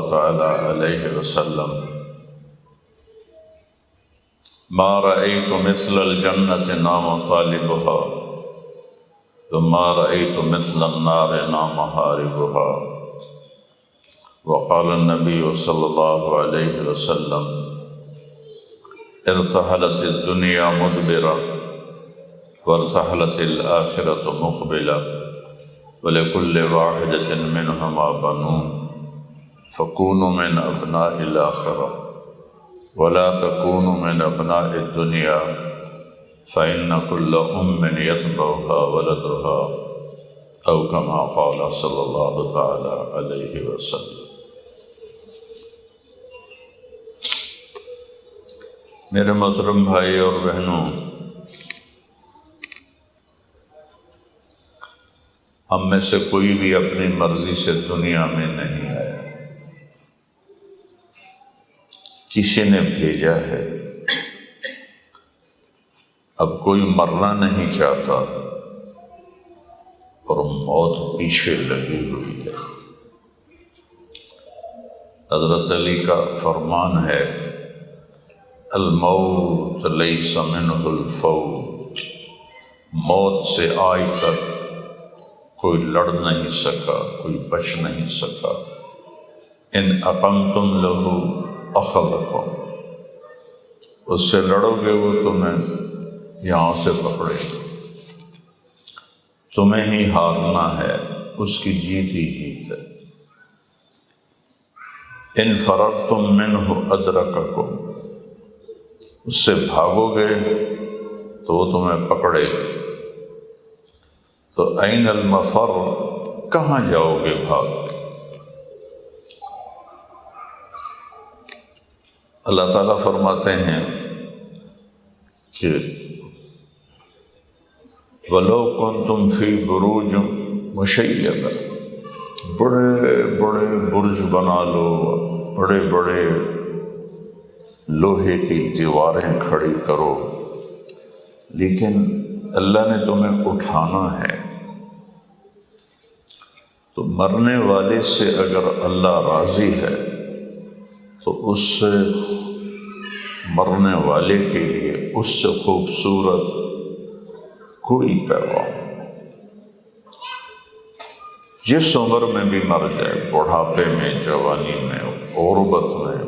تعالی علیہ وسلم ما رأيت مثل الجنة نام طالبها وما رأيت مثل النار نام هاربها وقال النبي صلى الله عليه وسلم ارتحلت الدنيا مدبرة وارتحلت الآخرة مقبلة ولكل واحدة منهما بنون فكونوا من أبناء الآخرة ولا تكونوا من أبناء الدنيا فإن كل يتبعها ولدها أو كما قال صلى الله تعالى عليه وسلم۔ میرے محترم بھائی اور بہنوں، ہم میں سے کوئی بھی اپنی مرضی سے دنیا میں نہیں آیا، کسی نے بھیجا ہے۔ اب کوئی مرنا نہیں چاہتا اور موت پیچھے لگی ہوئی ہے۔ حضرت علی کا فرمان ہے الموت لیس منہ الفوت، موت سے آج تک کوئی لڑ نہیں سکا، کوئی بچ نہیں سکا۔ ان اقمتم لہ اخذکم، اس سے لڑو گے وہ تمہیں یہاں سے پکڑے، تمہیں ہی ہارنا ہے، اس کی جیت ہی جیت ہے۔ ان فررتم منہ ادرککم، اس سے بھاگو گے تو وہ تمہیں پکڑے گا۔ تو این المفر، کہاں جاؤ گے بھاگ کے؟ اللہ تعالیٰ فرماتے ہیں کہ وَلَوْ كُنْتُمْ فِي بُرُوجٍ مُشَيَّدَةٍ، بڑے بڑے برج بنا لو، بڑے بڑے لوہے کی دیواریں کھڑی کرو، لیکن اللہ نے تمہیں اٹھانا ہے۔ تو مرنے والے سے اگر اللہ راضی ہے تو اس سے مرنے والے کے لیے اس سے خوبصورت کوئی پیغام نہیں۔ جس عمر میں بھی مر جائے، بڑھاپے میں، جوانی میں، عربت میں،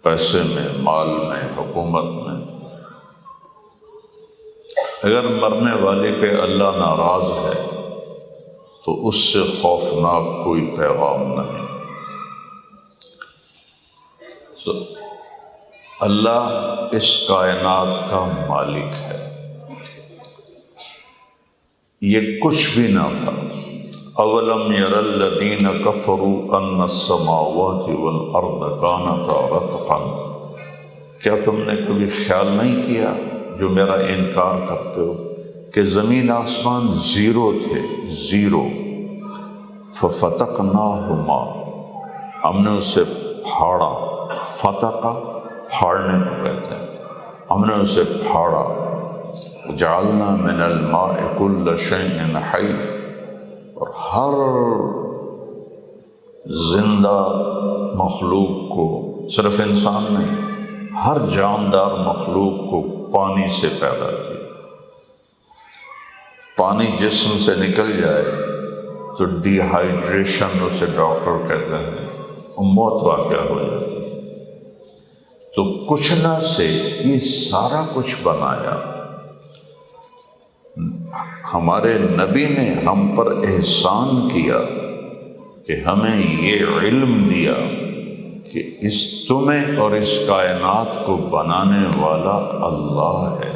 پیسے میں، مال میں، حکومت میں، اگر مرنے والے پہ اللہ ناراض ہے تو اس سے خوفناک کوئی پیغام نہیں۔ تو اللہ اس کائنات کا مالک ہے، یہ کچھ بھی نہ تھا۔ اولم یر الذین کفروا ان السماوات والارض کانتا رتقا، کیا تم نے کبھی خیال نہیں کیا جو میرا انکار کرتے ہو کہ زمین آسمان زیرو تھے، زیرو، ففتقناہما، ہم نے اسے پھاڑا، فتقہ پھاڑنے کو کہتے ہیں، ہم نے اسے پھاڑا، جعلنا من الماء کل شیء حی، اور ہر زندہ مخلوق کو، صرف انسان نہیں، ہر جاندار مخلوق کو پانی سے پیدا کیا۔ پانی جسم سے نکل جائے تو ڈی ہائیڈریشن اسے ڈاکٹر کہتے ہیں، موت واقع ہو جاتی ہے۔ تو کچھ نہ سے یہ سارا کچھ بنایا۔ ہمارے نبی نے ہم پر احسان کیا کہ ہمیں یہ علم دیا کہ اس تمہیں اور اس کائنات کو بنانے والا اللہ ہے۔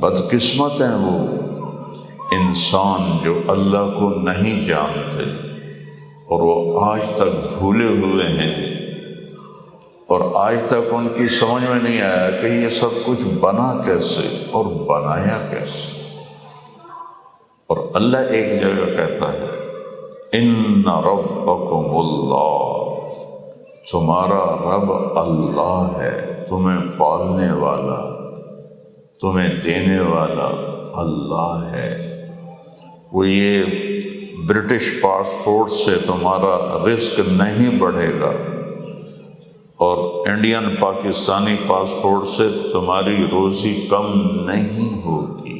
بدقسمت ہیں وہ انسان جو اللہ کو نہیں جانتے اور وہ آج تک بھولے ہوئے ہیں، اور آج تک ان کی سمجھ میں نہیں آیا کہ یہ سب کچھ بنا کیسے اور بنایا کیسے۔ اور اللہ ایک جگہ کہتا ہے ان ربکم اللہ، تمہارا رب اللہ ہے، تمہیں پالنے والا، تمہیں دینے والا اللہ ہے۔ وہ یہ برٹش پاسپورٹ سے تمہارا رزق نہیں بڑھے گا اور انڈین پاکستانی پاسپورٹ سے تمہاری روزی کم نہیں ہوگی،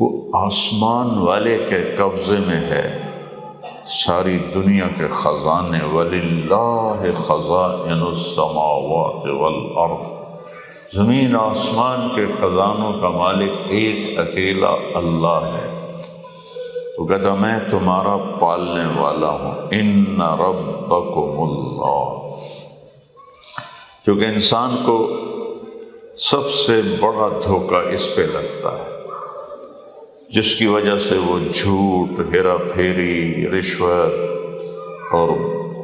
وہ آسمان والے کے قبضے میں ہے، ساری دنیا کے خزانے، وَلِلَّهِ خَزَائِنُ السَّمَاوَاتِ وَالْأَرْضِ، زمین آسمان کے خزانوں کا مالک ایک اکیلا اللہ ہے۔ تو کہتا میں تمہارا پالنے والا ہوں، ان ربکم اللہ۔ کیونکہ انسان کو سب سے بڑا دھوکہ اس پہ لگتا ہے، جس کی وجہ سے وہ جھوٹ، ہیرا پھیری، رشوت اور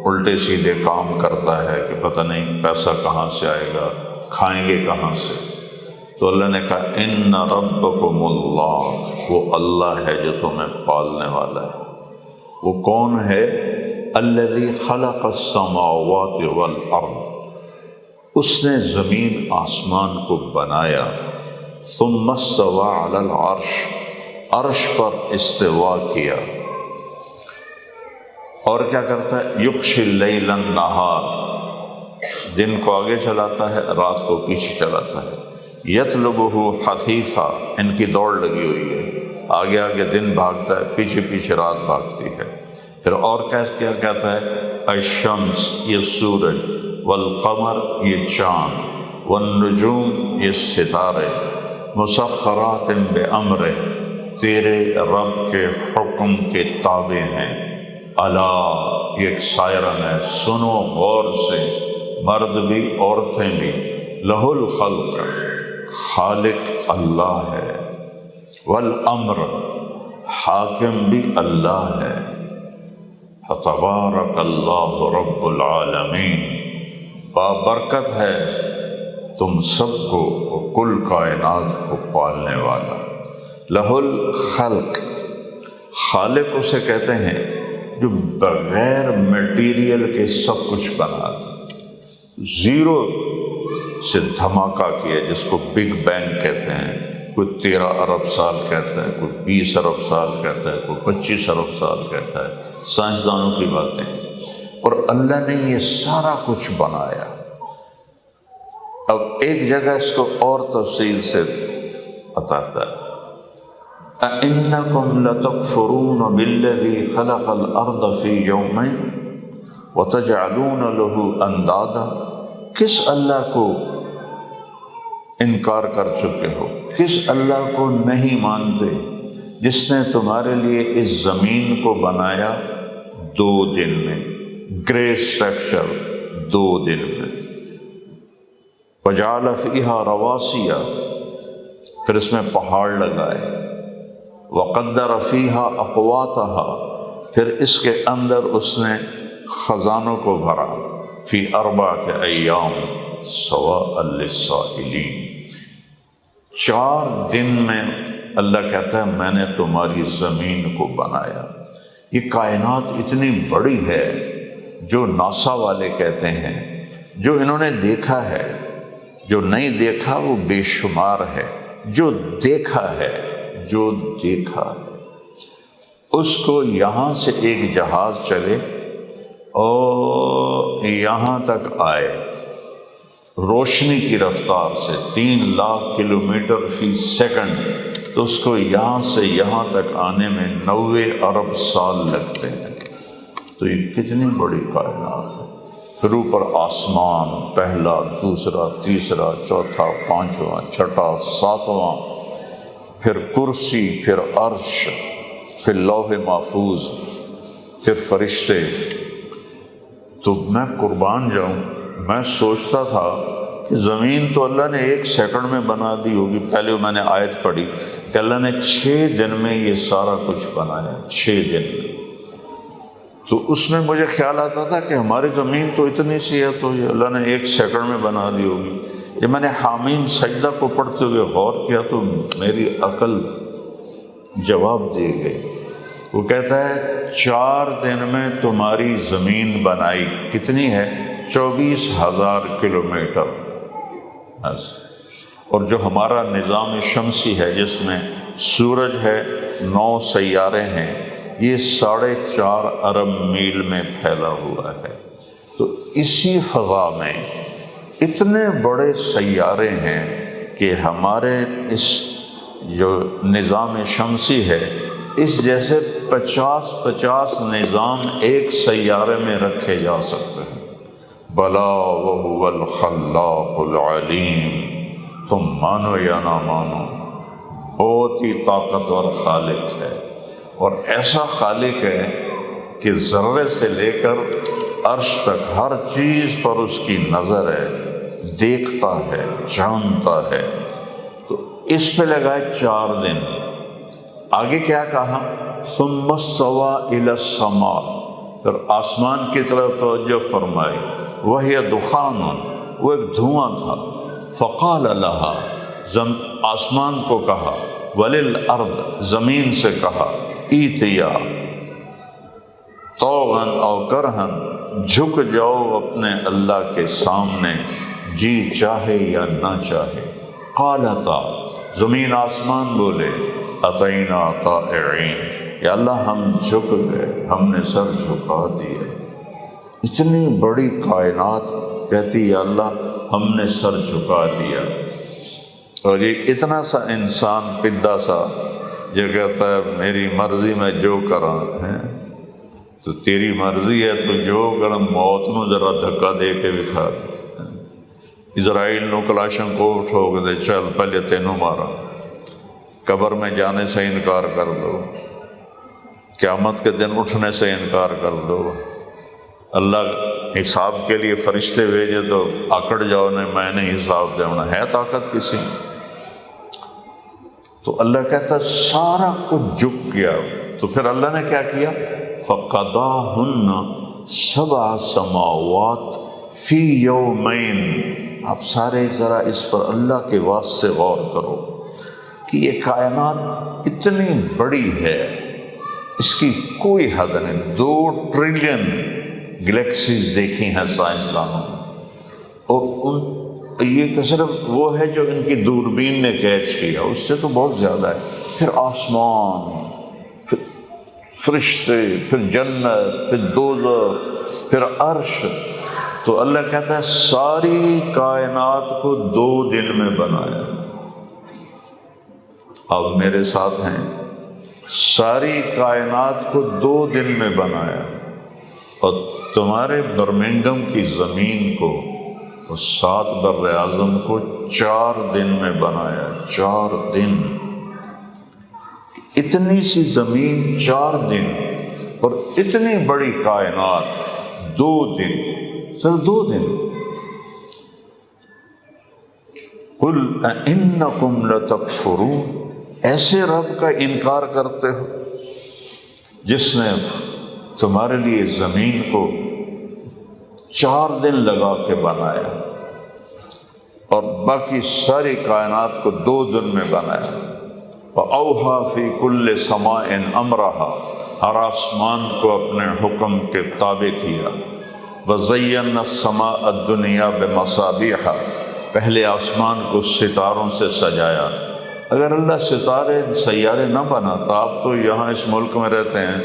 الٹے سیدھے کام کرتا ہے کہ پتہ نہیں پیسہ کہاں سے آئے گا، کھائیں گے کہاں سے۔ تو اللہ نے کہا ان ربکم اللہ، وہ اللہ ہے جو تمہیں پالنے والا ہے۔ وہ کون ہے؟ الذی خلق السماوات والارض، اس نے زمین آسمان کو بنایا، ثم استوى علی العرش، عرش پر استوا کیا، اور کیا کرتا ہے؟ یغشی اللیل النہار، دن کو آگے چلاتا ہے، رات کو پیچھے چلاتا ہے، یطلبہ حثیثا، ان کی دوڑ لگی ہوئی ہے، آگے آگے دن بھاگتا ہے، پیچھے پیچھے رات بھاگتی ہے۔ پھر اور کیا کہتا ہے؟ الشمس، یہ سورج، والقمر، یہ چاند، والنجوم، یہ ستارے، مسخرات بامرہ، تیرے رب کے حکم کے تابع ہیں۔ الا، یہ ایک سائرن ہے، سنو غور سے، مرد بھی عورتیں بھی، لہ الخلق، خالق اللہ ہے، والامر، حاکم بھی اللہ ہے۔ فتبارک اللہ رب العالمین، بابرکت ہے تم سب کو کل کائنات کو پالنے والا۔ لہ الخلق، خالق اسے کہتے ہیں جو بغیر میٹیریل کے سب کچھ بنا دے، زیرو سے دھماکہ کیا، جس کو بگ بینگ کہتے ہیں۔ کوئی 13 ارب سال کہتا ہے، کوئی 20 ارب سال کہتا ہے، کوئی 25 ارب سال کہتا ہے، سائنسدانوں کی باتیں۔ اور اللہ نے یہ سارا کچھ بنایا۔ اب ایک جگہ اس کو اور تفصیل سے بتاتا ہے، اَإِنَّكُمْ لَتَكْفُرُونَ بِالَّذِي خَلَقَ الْأَرْضَ فِي يَوْمَيْنِ وَتَجْعَلُونَ لَهُ أَندَادًا، کس اللہ کو انکار کر چکے ہو، کس اللہ کو نہیں مانتے جس نے تمہارے لیے اس زمین کو بنایا 2 دن میں، گرے اسٹرکچر 2 دن میں۔ وَجَعَلَ فِيهَا رَوَاسِيَ، پھر اس میں پہاڑ لگائے، وَقَدَّرَ فِيهَا أَقْوَاتَهَا، پھر اس کے اندر اس نے خزانوں کو بھرا، فِي 4 أَيَّامٍ سَوَاءً لِلسَّائِلِينَ، 4 دن میں اللہ کہتا ہے میں نے تمہاری زمین کو بنایا۔ یہ کائنات اتنی بڑی ہے، جو ناسا والے کہتے ہیں، جو انہوں نے دیکھا ہے، جو نہیں دیکھا وہ بے شمار ہے، جو دیکھا ہے، جو دیکھا ہے، اس کو یہاں سے ایک جہاز چلے اور یہاں تک آئے روشنی کی رفتار سے 3 لاکھ کلومیٹر فی سیکنڈ، تو اس کو یہاں سے یہاں تک آنے میں 90 ارب سال لگتے ہیں۔ تو یہ کتنی بڑی کائنات ہے۔ پھر اوپر آسمان، پہلا، دوسرا، تیسرا، چوتھا، 5واں، 6واں، 7واں، پھر کرسی، پھر عرش، پھر لوح محفوظ، پھر فرشتے۔ تو میں قربان جاؤں، میں سوچتا تھا کہ زمین تو اللہ نے 1 سیکنڈ میں بنا دی ہوگی۔ پہلے میں نے آیت پڑھی کہ اللہ نے 6 دن میں یہ سارا کچھ بنایا، 6 دن میں۔ تو اس میں مجھے خیال آتا تھا کہ ہماری زمین تو اتنی سی ہے، تو یہ اللہ نے 1 سیکنڈ میں بنا دی ہوگی۔ جب میں نے حامیم سجدہ کو پڑھتے ہوئے غور کیا تو میری عقل جواب دے گئی۔ وہ کہتا ہے 4 دن میں تمہاری زمین بنائی، کتنی ہے؟ 24,000 کلومیٹر۔ اور جو ہمارا نظام شمسی ہے، جس میں سورج ہے، 9 سیارے ہیں، یہ 4.5 ارب میل میں پھیلا ہوا ہے۔ تو اسی فضا میں اتنے بڑے سیارے ہیں کہ ہمارے اس جو نظام شمسی ہے اس جیسے 50 نظام ایک سیارے میں رکھے جا سکتے ہیں۔ بلا وہو الخلاق العلیم، تم مانو یا نہ مانو، بہت ہی طاقتور خالق ہے، اور ایسا خالق ہے کہ ذرے سے لے کر عرش تک ہر چیز پر اس کی نظر ہے، دیکھتا ہے، جانتا ہے۔ تو اس پہ لگائے 4 دن۔ آگے کیا کہا؟ ثم استوى الى السماء، پھر آسمان کی طرف توجہ فرمائی، وہی دخان، وہ ایک دھواں تھا، فقال لها، آسمان کو کہا، وللارض، زمین سے کہا، ایتیا طوعا او کرہا، جھک جاؤ اپنے اللہ کے سامنے، جی چاہے یا نہ چاہے۔ قالتا، زمین آسمان بولے، اطعنا طائعین، یا اللہ ہم جھک گئے، ہم نے سر جھکا دیا۔ اتنی بڑی کائنات کہتی یا اللہ ہم نے سر جھکا دیا، اور یہ اتنا سا انسان پدہ سا جو کہتا ہے میری مرضی میں جو کراں ہے، تو تیری مرضی ہے تو جو کر، موت نو ذرا دھکا دے کے دکھا، اسرائیل نو کلاشن کو ٹھوک دے، چل پہلے تینوں مارا، قبر میں جانے سے انکار کر دو، قیامت کے دن اٹھنے سے انکار کر دو، اللہ حساب کے لیے فرشتے بھیجے تو اکڑ جاؤ، نے میں نے حساب دینا ہے، طاقت کسی میں؟ تو اللہ کہتا سارا کچھ جھک گیا۔ تو پھر اللہ نے کیا کیا؟ فَقَضَاهُنَّ 7 سماوات فی یومین۔ آپ سارے ذرا اس پر اللہ کے واسطے غور کرو کہ یہ کائنات اتنی بڑی ہے، اس کی کوئی حد نہیں۔ 2 ٹریلین گلیکسیز دیکھی ہیں سائنسدانوں نے، اور یہ کہ صرف وہ ہے جو ان کی دوربین نے کیچ کیا، اس سے تو بہت زیادہ ہے۔ پھر آسمان، پھر فرشتے، پھر جنت، پھر دوزخ، پھر عرش۔ تو اللہ کہتا ہے ساری کائنات کو 2 دن میں بنایا۔ اب میرے ساتھ ہیں، ساری کائنات کو 2 دن میں بنایا، اور تمہارے برمنگم کی زمین کو، اور 7 بر اعظم کو 4 دن میں بنایا۔ 4 دن، اتنی سی زمین 4 دن، اور اتنی بڑی کائنات 2 دن، صرف 2 دن۔ قل اِنَّكُمْ لَتَكْفُرُونَ، ایسے رب کا انکار کرتے ہو جس نے تمہارے لیے زمین کو 4 دن لگا کے بنایا، اور باقی ساری کائنات کو 2 دن میں بنایا۔ وَأَوْحَى فِي كُلِّ سَمَاءٍ أَمْرَهَا، ہر آسمان کو اپنے حکم کے تابع کیا۔ وَزَيَّنَّا السَّمَاءَ الدُّنْيَا بِمَصَابِيحَ، پہلے آسمان کو ستاروں سے سجایا۔ اگر اللہ ستارے سیارے نہ بناتا، آپ تو یہاں اس ملک میں رہتے ہیں،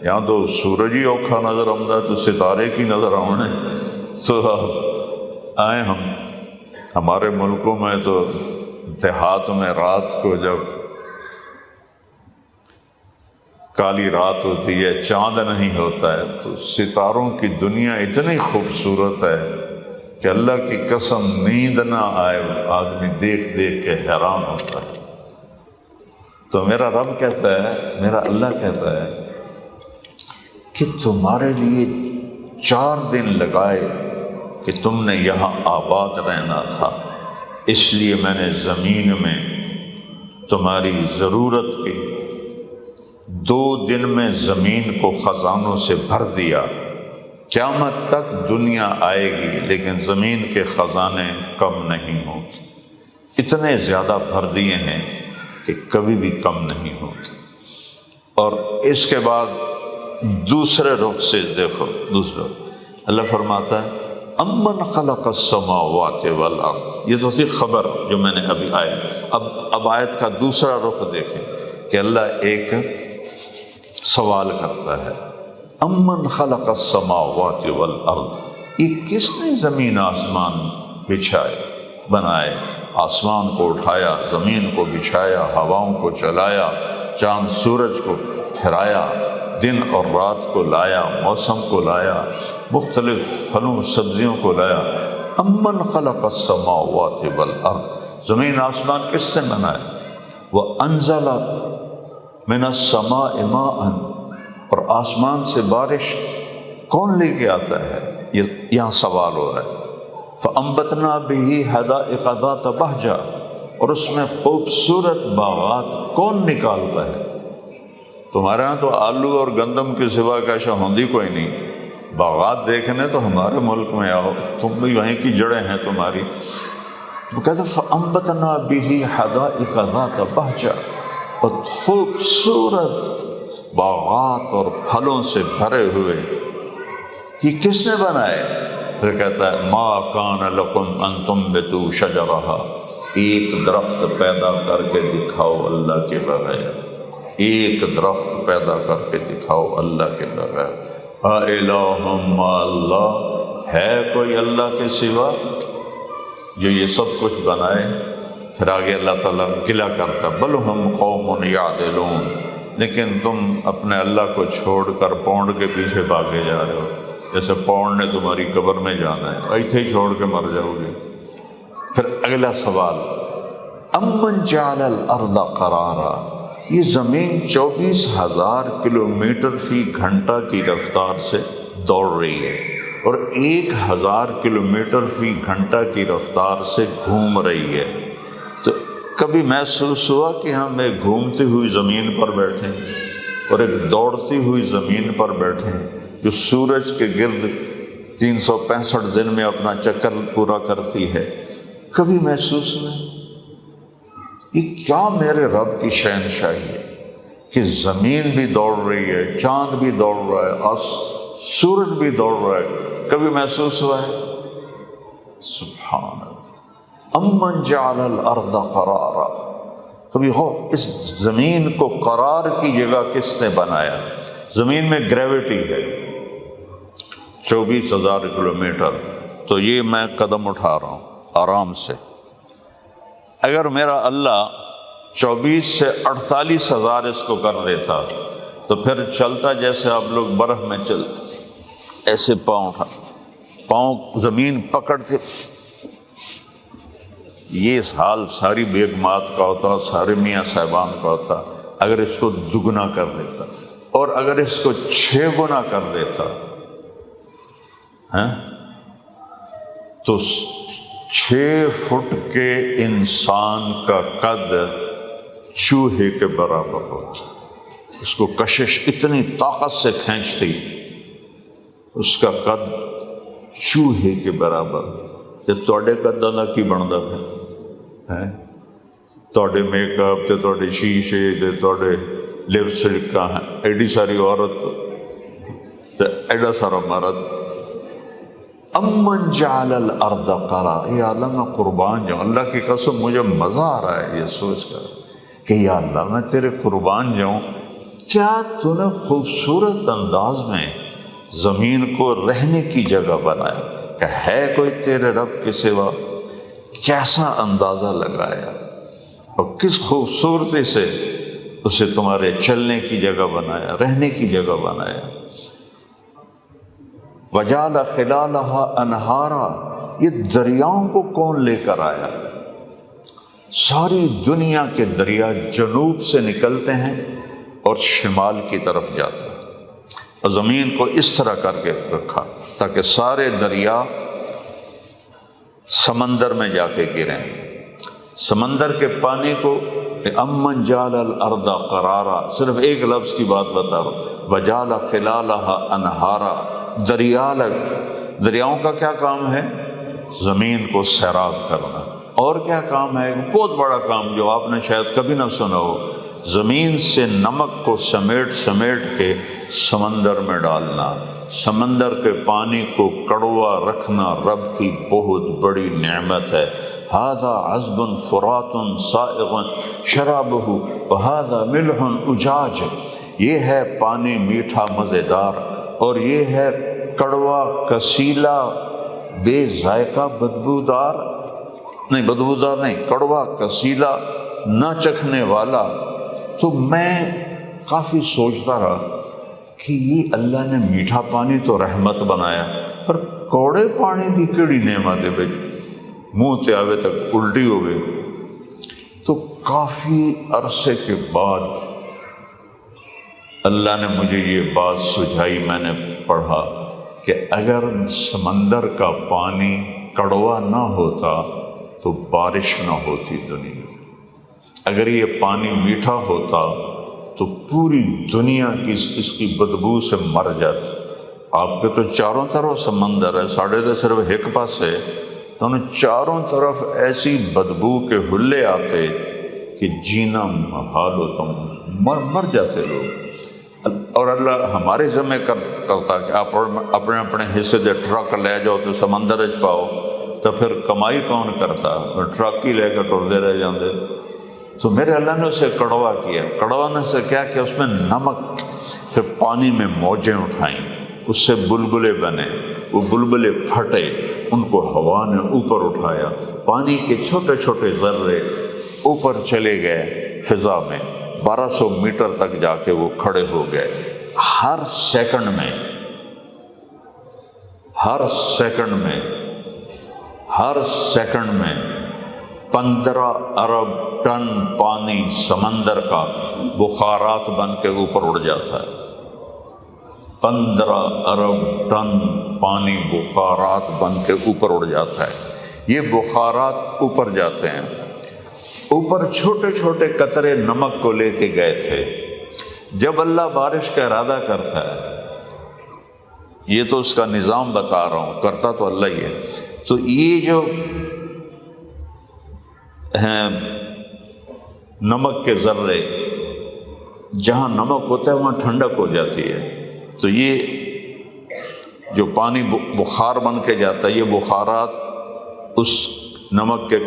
یہاں تو سورج ہی اوکھا نظر آمدا، تو ستارے کی نظر آنے، تو آئے ہمارے ملکوں میں تو دیہات میں رات کو جب کالی رات ہوتی ہے، چاند نہیں ہوتا ہے، تو ستاروں کی دنیا اتنی خوبصورت ہے کہ اللہ کی قسم نیند نہ آئے، آدمی دیکھ دیکھ کے حیران ہوتا ہے۔ تو میرا رب کہتا ہے، میرا اللہ کہتا ہے کہ تمہارے لیے 4 دن لگائے کہ تم نے یہاں آباد رہنا تھا، اس لیے میں نے زمین میں تمہاری ضرورت کی 2 دن میں زمین کو خزانوں سے بھر دیا۔ قیامت تک دنیا آئے گی لیکن زمین کے خزانے کم نہیں ہوں گے، اتنے زیادہ بھر دیے ہیں کہ کبھی بھی کم نہیں ہوگی۔ اور اس کے بعد دوسرے رخ سے دیکھو، دوسرا اللہ فرماتا ہے امن خلق السماوات والارض، یہ تو تھی خبر جو میں نے ابھی اب آیت کا دوسرا رخ دیکھیں کہ اللہ ایک سوال کرتا ہے امن خلق السماوات والارض، یہ کس نے زمین آسمان بچھائے بنائے؟ آسمان کو اٹھایا، زمین کو بچھایا، ہواؤں کو چلایا، چاند سورج کو پھرایا، دن اور رات کو لایا، موسم کو لایا، مختلف پھلوں سبزیوں کو لایا۔ امن خلق السماوات والارض، زمین آسمان کس نے بنائے؟ وانزل من السماء ماء، اور آسمان سے بارش کون لے کے آتا ہے؟ یہاں سوال ہو رہا ہے۔ فَأَنبَتْنَا بِهِ حَدَائِقَ ذَاتَ بَهْجَةٍ، اور اس میں خوبصورت باغات کون نکالتا ہے؟ تمہارے ہاں تو آلو اور گندم کے سوا کیسا ہوندی کوئی نہیں، باغات دیکھنے تو ہمارے ملک میں آؤ، تم بھی وہیں کی جڑیں ہیں تمہاری۔ وہ کہتے فَأَنبَتْنَا بِهِ حَدَائِقَ ذَاتَ بَهْجَةٍ، اور خوبصورت باغات اور پھلوں سے بھرے ہوئے، یہ کس نے بنائے؟ پھر کہتا ہے ما کان لکم ان تنبتوا شجرہا، ایک درخت پیدا کر کے دکھاؤ اللہ کے بغیر، ایک درخت پیدا کر کے دکھاؤ اللہ کے بغیر۔ اِلٰہٌ مع اللہ، ہے کوئی اللہ کے سوا جو یہ سب کچھ بنائے؟ پھر آگے اللہ تعالیٰ گلہ کرتا بل ہم قوم یعدلون، لیکن تم اپنے اللہ کو چھوڑ کر پونڈ کے پیچھے بھاگے جا رہے ہو، جیسے پونڈ نے تمہاری قبر میں جانا ہے، ایتھے ہی چھوڑ کے مر جاؤ گے۔ پھر اگلا سوال امن جعل الارض قرارا، یہ زمین 24,000 کلومیٹر فی گھنٹہ کی رفتار سے دوڑ رہی ہے اور 1,000 کلومیٹر فی گھنٹہ کی رفتار سے گھوم رہی ہے، تو کبھی محسوس ہوا کہ ہم ایک گھومتی ہوئی زمین پر بیٹھے اور ایک دوڑتی ہوئی زمین پر بیٹھے جو سورج کے گرد 365 دن میں اپنا چکر پورا کرتی ہے؟ کبھی محسوس نہیں؟ یہ کیا میرے رب کی شہنشاہی ہے کہ زمین بھی دوڑ رہی ہے، چاند بھی دوڑ رہا ہے، سورج بھی دوڑ رہا ہے، کبھی محسوس ہوا ہے؟ سبحان اللہ۔ امن جعل الارض قرارا، کبھی ہو اس زمین کو قرار کی جگہ کس نے بنایا؟ زمین میں گریوٹی ہے 24,000 کلومیٹر، تو یہ میں قدم اٹھا رہا ہوں آرام سے، اگر میرا اللہ 24 سے 48,000 اس کو کر دیتا تو پھر چلتا جیسے آپ لوگ برف میں چلتے، ایسے پاؤں اٹھا، پاؤں زمین پکڑتے، یہ حال ساری بیگمات کا ہوتا، سارے میاں صاحبان کا ہوتا اگر اس کو دگنا کر دیتا، اور اگر اس کو 6 گنا کر دیتا تو 6 فٹ کے انسان کا قد چوہے کے برابر ہوتا، اس کو کشش اتنی طاقت سے کھینچتی، اس کا قد چوہے کے برابر۔ تے توڑے قد دا کی بندا ہے، توڑے میک اپ تے توڑے شیشے تے توڑے لپسٹک کا، ایڈی ساری عورت تے ایڈا سارا مرد۔ امن جعل الارض قرارا، یا اللہ میں قربان جاؤں، اللہ کی قسم مجھے مزہ آ رہا ہے یہ سوچ کر کہ یا اللہ میں تیرے قربان جاؤں، کیا تو نے خوبصورت انداز میں زمین کو رہنے کی جگہ بنایا، کہ ہے کوئی تیرے رب کے سوا؟ کیسا اندازہ لگایا اور کس خوبصورتی سے اسے تمہارے چلنے کی جگہ بنایا، رہنے کی جگہ بنایا۔ وجعل خلالها انہارا، یہ دریاؤں کو کون لے کر آیا؟ ساری دنیا کے دریا جنوب سے نکلتے ہیں اور شمال کی طرف جاتے ہیں، اور زمین کو اس طرح کر کے رکھا تاکہ سارے دریا سمندر میں جا کے گریں۔ سمندر کے پانی کو امن جعل الارض قرارا، صرف ایک لفظ کی بات بتا رہا ہوں، وجعل خلالها انہارا، دریاؤں کا کیا کام ہے؟ زمین کو سیراب کرنا۔ اور کیا کام ہے؟ بہت بڑا کام جو آپ نے شاید کبھی نہ سنا ہو، زمین سے نمک کو سمیٹ سمیٹ کے سمندر میں ڈالنا، سمندر کے پانی کو کڑوا رکھنا رب کی بہت بڑی نعمت ہے۔ ھذا عذب فرات سائغ شرابہ وھذا ملح اجاج، یہ ہے پانی میٹھا مزیدار، اور یہ ہے کڑوا کسیلا بے ذائقہ بدبودار نہیں، کڑوا کسیلا نہ چکھنے والا۔ تو میں کافی سوچتا رہا کہ یہ اللہ نے میٹھا پانی تو رحمت بنایا، پر کوڑے پانی دی کیڑی نعمت ہے بھائی، منہ تے آوے تک الٹی ہو گئی۔ تو کافی عرصے کے بعد اللہ نے مجھے یہ بات سجھائی، میں نے پڑھا کہ اگر سمندر کا پانی کڑوا نہ ہوتا تو بارش نہ ہوتی دنیا میں، اگر یہ پانی میٹھا ہوتا تو پوری دنیا کی اس کی بدبو سے مر جاتی۔ آپ کے تو چاروں طرف سمندر ہے، ساڑھے تو صرف ایک پاس ہے، تو انہیں چاروں طرف ایسی بدبو کے حلے آتے کہ جینا محال ہو، تم مر جاتے لوگ۔ اور اللہ ہمارے ذمہ کرتا کہ آپ اپنے اپنے حصے دے ٹرک لے جاؤ تو سمندر چ پاؤ، تو پھر کمائی کون کرتا؟ ٹرک ہی لے کے ٹرتے رہ جاندے۔ تو میرے اللہ نے اسے کڑوا کیا، کڑوا نے سے کیا کہ اس میں نمک، پھر پانی میں موجیں اٹھائیں، اس سے بلبلے بنے، وہ بلبلے پھٹے، ان کو ہوا نے اوپر اٹھایا، پانی کے چھوٹے چھوٹے ذرے اوپر چلے گئے فضا میں، 1200 میٹر تک جا کے وہ کھڑے ہو گئے۔ ہر سیکنڈ میں 15 ارب ٹن پانی سمندر کا بخارات بن کے اوپر اڑ جاتا ہے۔ 15 ارب ٹن پانی بخارات بن کے اوپر اڑ جاتا ہے۔ یہ بخارات اوپر جاتے ہیں، اوپر چھوٹے چھوٹے قطرے نمک کو لے کے گئے تھے۔ جب اللہ بارش کا ارادہ کرتا ہے، یہ تو اس کا نظام بتا رہا ہوں، کرتا تو اللہ ہی ہے، تو یہ جو ہیں نمک کے ذرے، جہاں نمک ہوتا ہے وہاں ٹھنڈک ہو جاتی ہے، تو یہ جو پانی بخار بن کے جاتا ہے، یہ بخارات اس نمک کے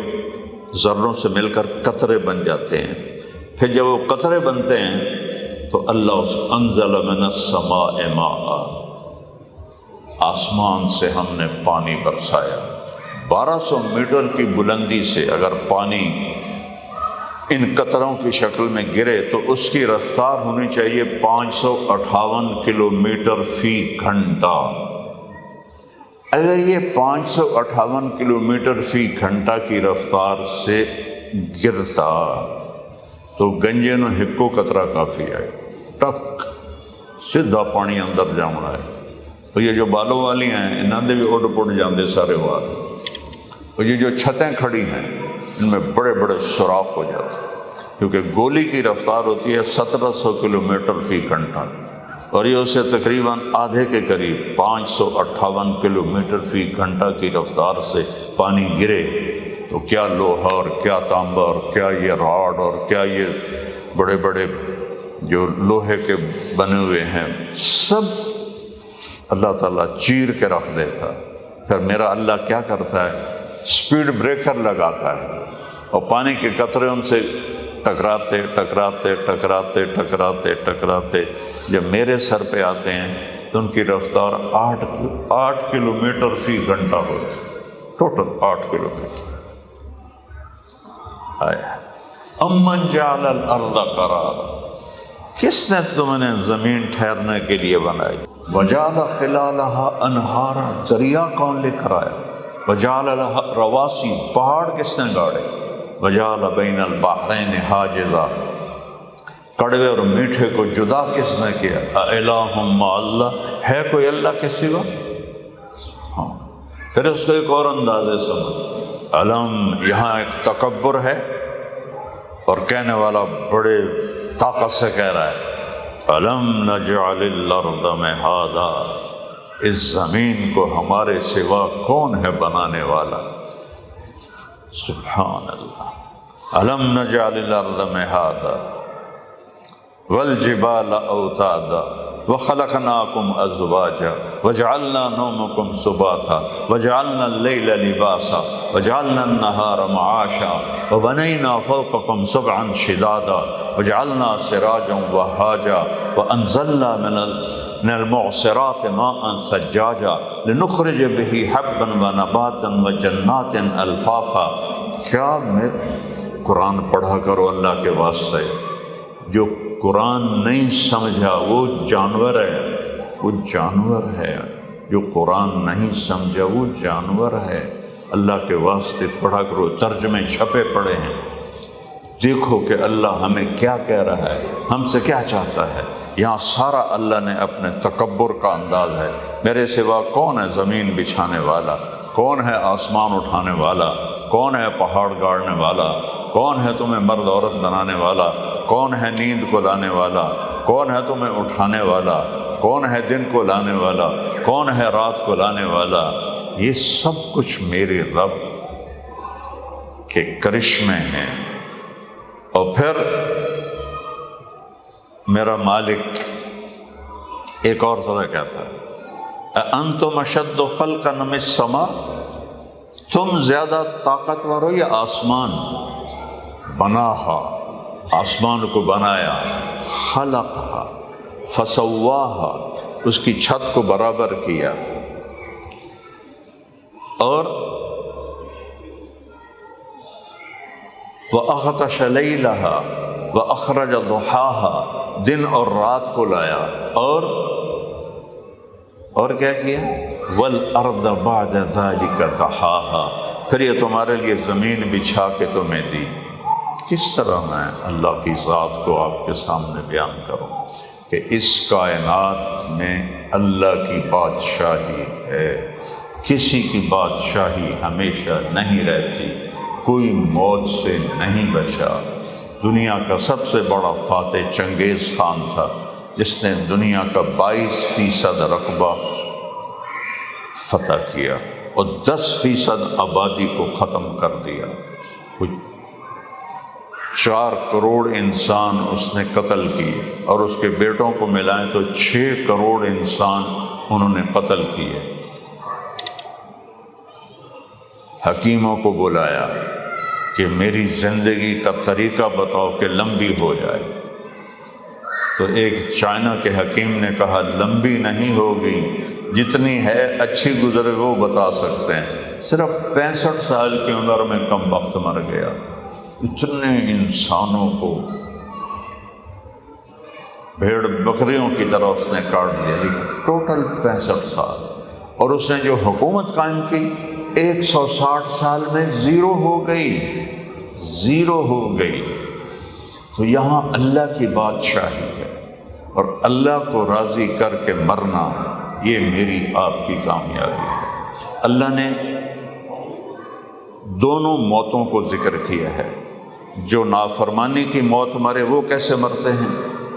ذروں سے مل کر قطرے بن جاتے ہیں۔ پھر جب وہ قطرے بنتے ہیں تو اللہ اس انزل من السماء ماء، آسمان سے ہم نے پانی برسایا۔ 1200 میٹر کی بلندی سے اگر پانی ان قطروں کی شکل میں گرے تو اس کی رفتار ہونی چاہیے 558 کلومیٹر فی گھنٹہ۔ اگر یہ 558 کلومیٹر فی گھنٹہ کی رفتار سے گرتا تو گنجے نو ہکو قطرہ کافی آئے، ٹک سیدھا پانی اندر جانا ہے۔ اور یہ جو بالوں والی ہیں انہوں نے بھی اڑ پڑ جاندے سارے وار، اور یہ جو چھتیں کھڑی ہیں ان میں بڑے بڑے سوراخ ہو جاتے ہیں، کیونکہ گولی کی رفتار ہوتی ہے 1700 کلومیٹر فی گھنٹہ، اور یہ اسے تقریباً آدھے کے قریب 558 کلومیٹر فی گھنٹہ کی رفتار سے پانی گرے تو کیا لوہا اور کیا تانبا اور کیا یہ راڈ اور کیا یہ بڑے بڑے جو لوہے کے بنے ہوئے ہیں سب اللہ تعالیٰ چیر کے رکھ دیتا۔ پھر میرا اللہ کیا کرتا ہے، سپیڈ بریکر لگاتا ہے، اور پانی کے قطرے ان سے ٹکراتے ٹکراتے ٹکراتے ٹکراتے ٹکراتے جب میرے سر پہ آتے ہیں تو ان کی رفتار 8 کلومیٹر فی گھنٹہ ہوتی، ٹوٹل 8 کلومیٹر۔ امن جعل الارض قرارا، کس نے تم نے زمین ٹھہرنے کے لیے بنائی؟ وجعل خلالها انہارا، دریا کون لے کر آیا؟ وجعل لها رواسی، پہاڑ کس نے گاڑے؟ وجعل بین البحرین حاجزا، کڑوے اور میٹھے کو جدا کس نے کیا؟ الہ مع اللہ، ہے کوئی اللہ کے سوا؟ ہاں، پھر اس کو ایک اور اندازے سمجھ، علم، یہاں ایک تکبر ہے اور کہنے والا بڑے طاقت سے کہہ رہا ہے الم نجعل الارض مہادا، اس زمین کو ہمارے سوا کون ہے بنانے والا؟ سبحان اللہ۔ الم نجعل الارض مہادا والجبال اوتادا وخلقناکم ازواجا وجعلنا نومکم سباتا وجعلنا اللیل لباسا وجعلنا النہار معاشا وبنینا فوقکم سبعا شدادا وجعلنا سراجا وہاجا وانزلنا من المعصرات ماء ثجاجا لنخرج به حبا ونباتا وجنات الفافا۔ کیا میں قرآن پڑھا کرو اللہ کے واسطے، جو قرآن نہیں سمجھا وہ جانور ہے، وہ جانور ہے، جو قرآن نہیں سمجھا وہ جانور ہے۔ اللہ کے واسطے پڑھا کرو، ترجمے چھپے پڑے ہیں، دیکھو کہ اللہ ہمیں کیا کہہ رہا ہے، ہم سے کیا چاہتا ہے۔ یہاں سارا اللہ نے اپنے تکبر کا انداز ہے، میرے سوا کون ہے زمین بچھانے والا، کون ہے آسمان اٹھانے والا، کون ہے پہاڑ گاڑنے والا، کون ہے تمہیں مرد عورت بنانے والا، کون ہے نیند کو لانے والا، کون ہے تمہیں اٹھانے والا، کون ہے دن کو لانے والا، کون ہے رات کو لانے والا۔ یہ سب کچھ میرے رب کے کرشمے ہیں۔ اور پھر میرا مالک ایک اور طرح کہتا ہے، انتم اشد خلقا من السماء، تم زیادہ طاقتور ہو یا آسمان؟ بناہا، آسمان کو بنایا، خلقہا فسواہا، اس کی چھت کو برابر کیا، اور وَأَغْطَشَ لَيْلَهَا وَأَخْرَجَ ضُحَاهَا، دن اور رات کو لایا، اور کیا کیا؟ وَالْأَرْضَ بَعْدَ ذَلِكَ دَحَاهَا، پھر یہ تمہارے لیے زمین بچھا کے تمہیں دی۔ کس طرح میں اللہ کی ذات کو آپ کے سامنے بیان کروں کہ اس کائنات میں اللہ کی بادشاہی ہے، کسی کی بادشاہی ہمیشہ نہیں رہتی، کوئی موت سے نہیں بچا۔ دنیا کا سب سے بڑا فاتح چنگیز خان تھا، جس نے دنیا کا 22% رقبہ فتح کیا اور 10% آبادی کو ختم کر دیا۔ 4 کروڑ انسان اس نے قتل کیے، اور اس کے بیٹوں کو ملائیں تو 6 کروڑ انسان انہوں نے قتل کیے۔ حکیموں کو بلایا کہ میری زندگی کا طریقہ بتاؤ کہ لمبی ہو جائے، تو ایک چائنا کے حکیم نے کہا لمبی نہیں ہوگی، جتنی ہے اچھی گزرے وہ بتا سکتے ہیں۔ صرف 65 سال کی عمر میں کم وقت مر گیا۔ اتنے انسانوں کو بھیڑ بکریوں کی طرح اس نے کاٹ دیا، لیکن ٹوٹل 65 سال، اور اس نے جو حکومت قائم کی 160 سال میں زیرو ہو گئی۔ تو یہاں اللہ کی بادشاہی ہے، اور اللہ کو راضی کر کے مرنا، یہ میری آپ کی کامیابی ہے۔ اللہ نے دونوں موتوں کو ذکر کیا ہے، جو نافرمانی کی موت مرے وہ کیسے مرتے ہیں،